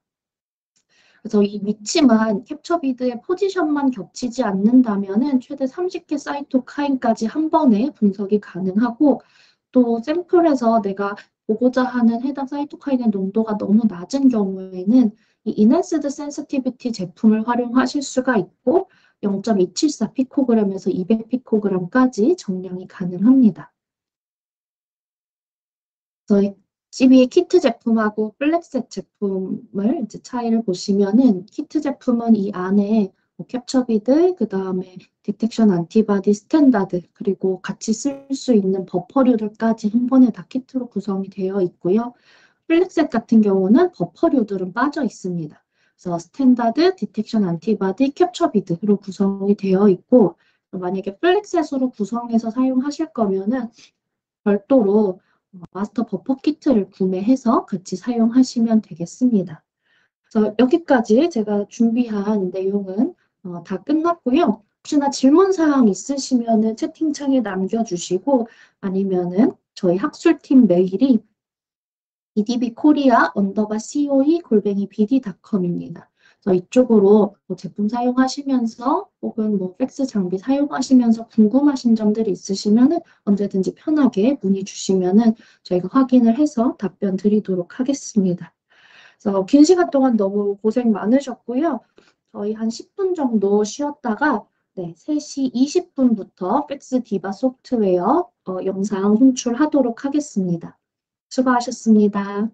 그래서 이 위치만 캡처 비드의 포지션만 겹치지 않는다면은 최대 30개 사이토카인까지 한 번에 분석이 가능하고 또 샘플에서 내가 보고자 하는 해당 사이토카인의 농도가 너무 낮은 경우에는 이 인핸스드 센시티비티 제품을 활용하실 수가 있고 0.274 피코그램에서 200 피코그램까지 정량이 가능합니다. 저희 CBA 키트 제품하고 플랫셋 제품을 이제 차이를 보시면은 키트 제품은 이 안에 뭐 캡처 비드, 그 다음에 디텍션 안티바디 스탠다드, 그리고 같이 쓸 수 있는 버퍼류들까지 한 번에 다 키트로 구성이 되어 있고요. 플랫셋 같은 경우는 버퍼류들은 빠져 있습니다. 그래서 스탠다드, 디텍션 안티바디, 캡처 비드로 구성이 되어 있고 만약에 플랫셋으로 구성해서 사용하실 거면은 별도로 마스터 버퍼 키트를 구매해서 같이 사용하시면 되겠습니다. 그래서 여기까지 제가 준비한 내용은 다 끝났고요. 혹시나 질문 사항 있으시면은 채팅창에 남겨주시고 아니면은 저희 학술팀 메일이 edbkorea_coe@bd.com입니다. 그래서 이쪽으로 뭐 제품 사용하시면서 혹은 뭐 팩스 장비 사용하시면서 궁금하신 점들이 있으시면은 언제든지 편하게 문의 주시면은 저희가 확인을 해서 답변 드리도록 하겠습니다. 그래서 긴 시간 동안 너무 고생 많으셨고요. 저희 한 10분 정도 쉬었다가 네, 3시 20분부터 팩스 디바 소프트웨어 영상 송출하도록 하겠습니다. 수고하셨습니다.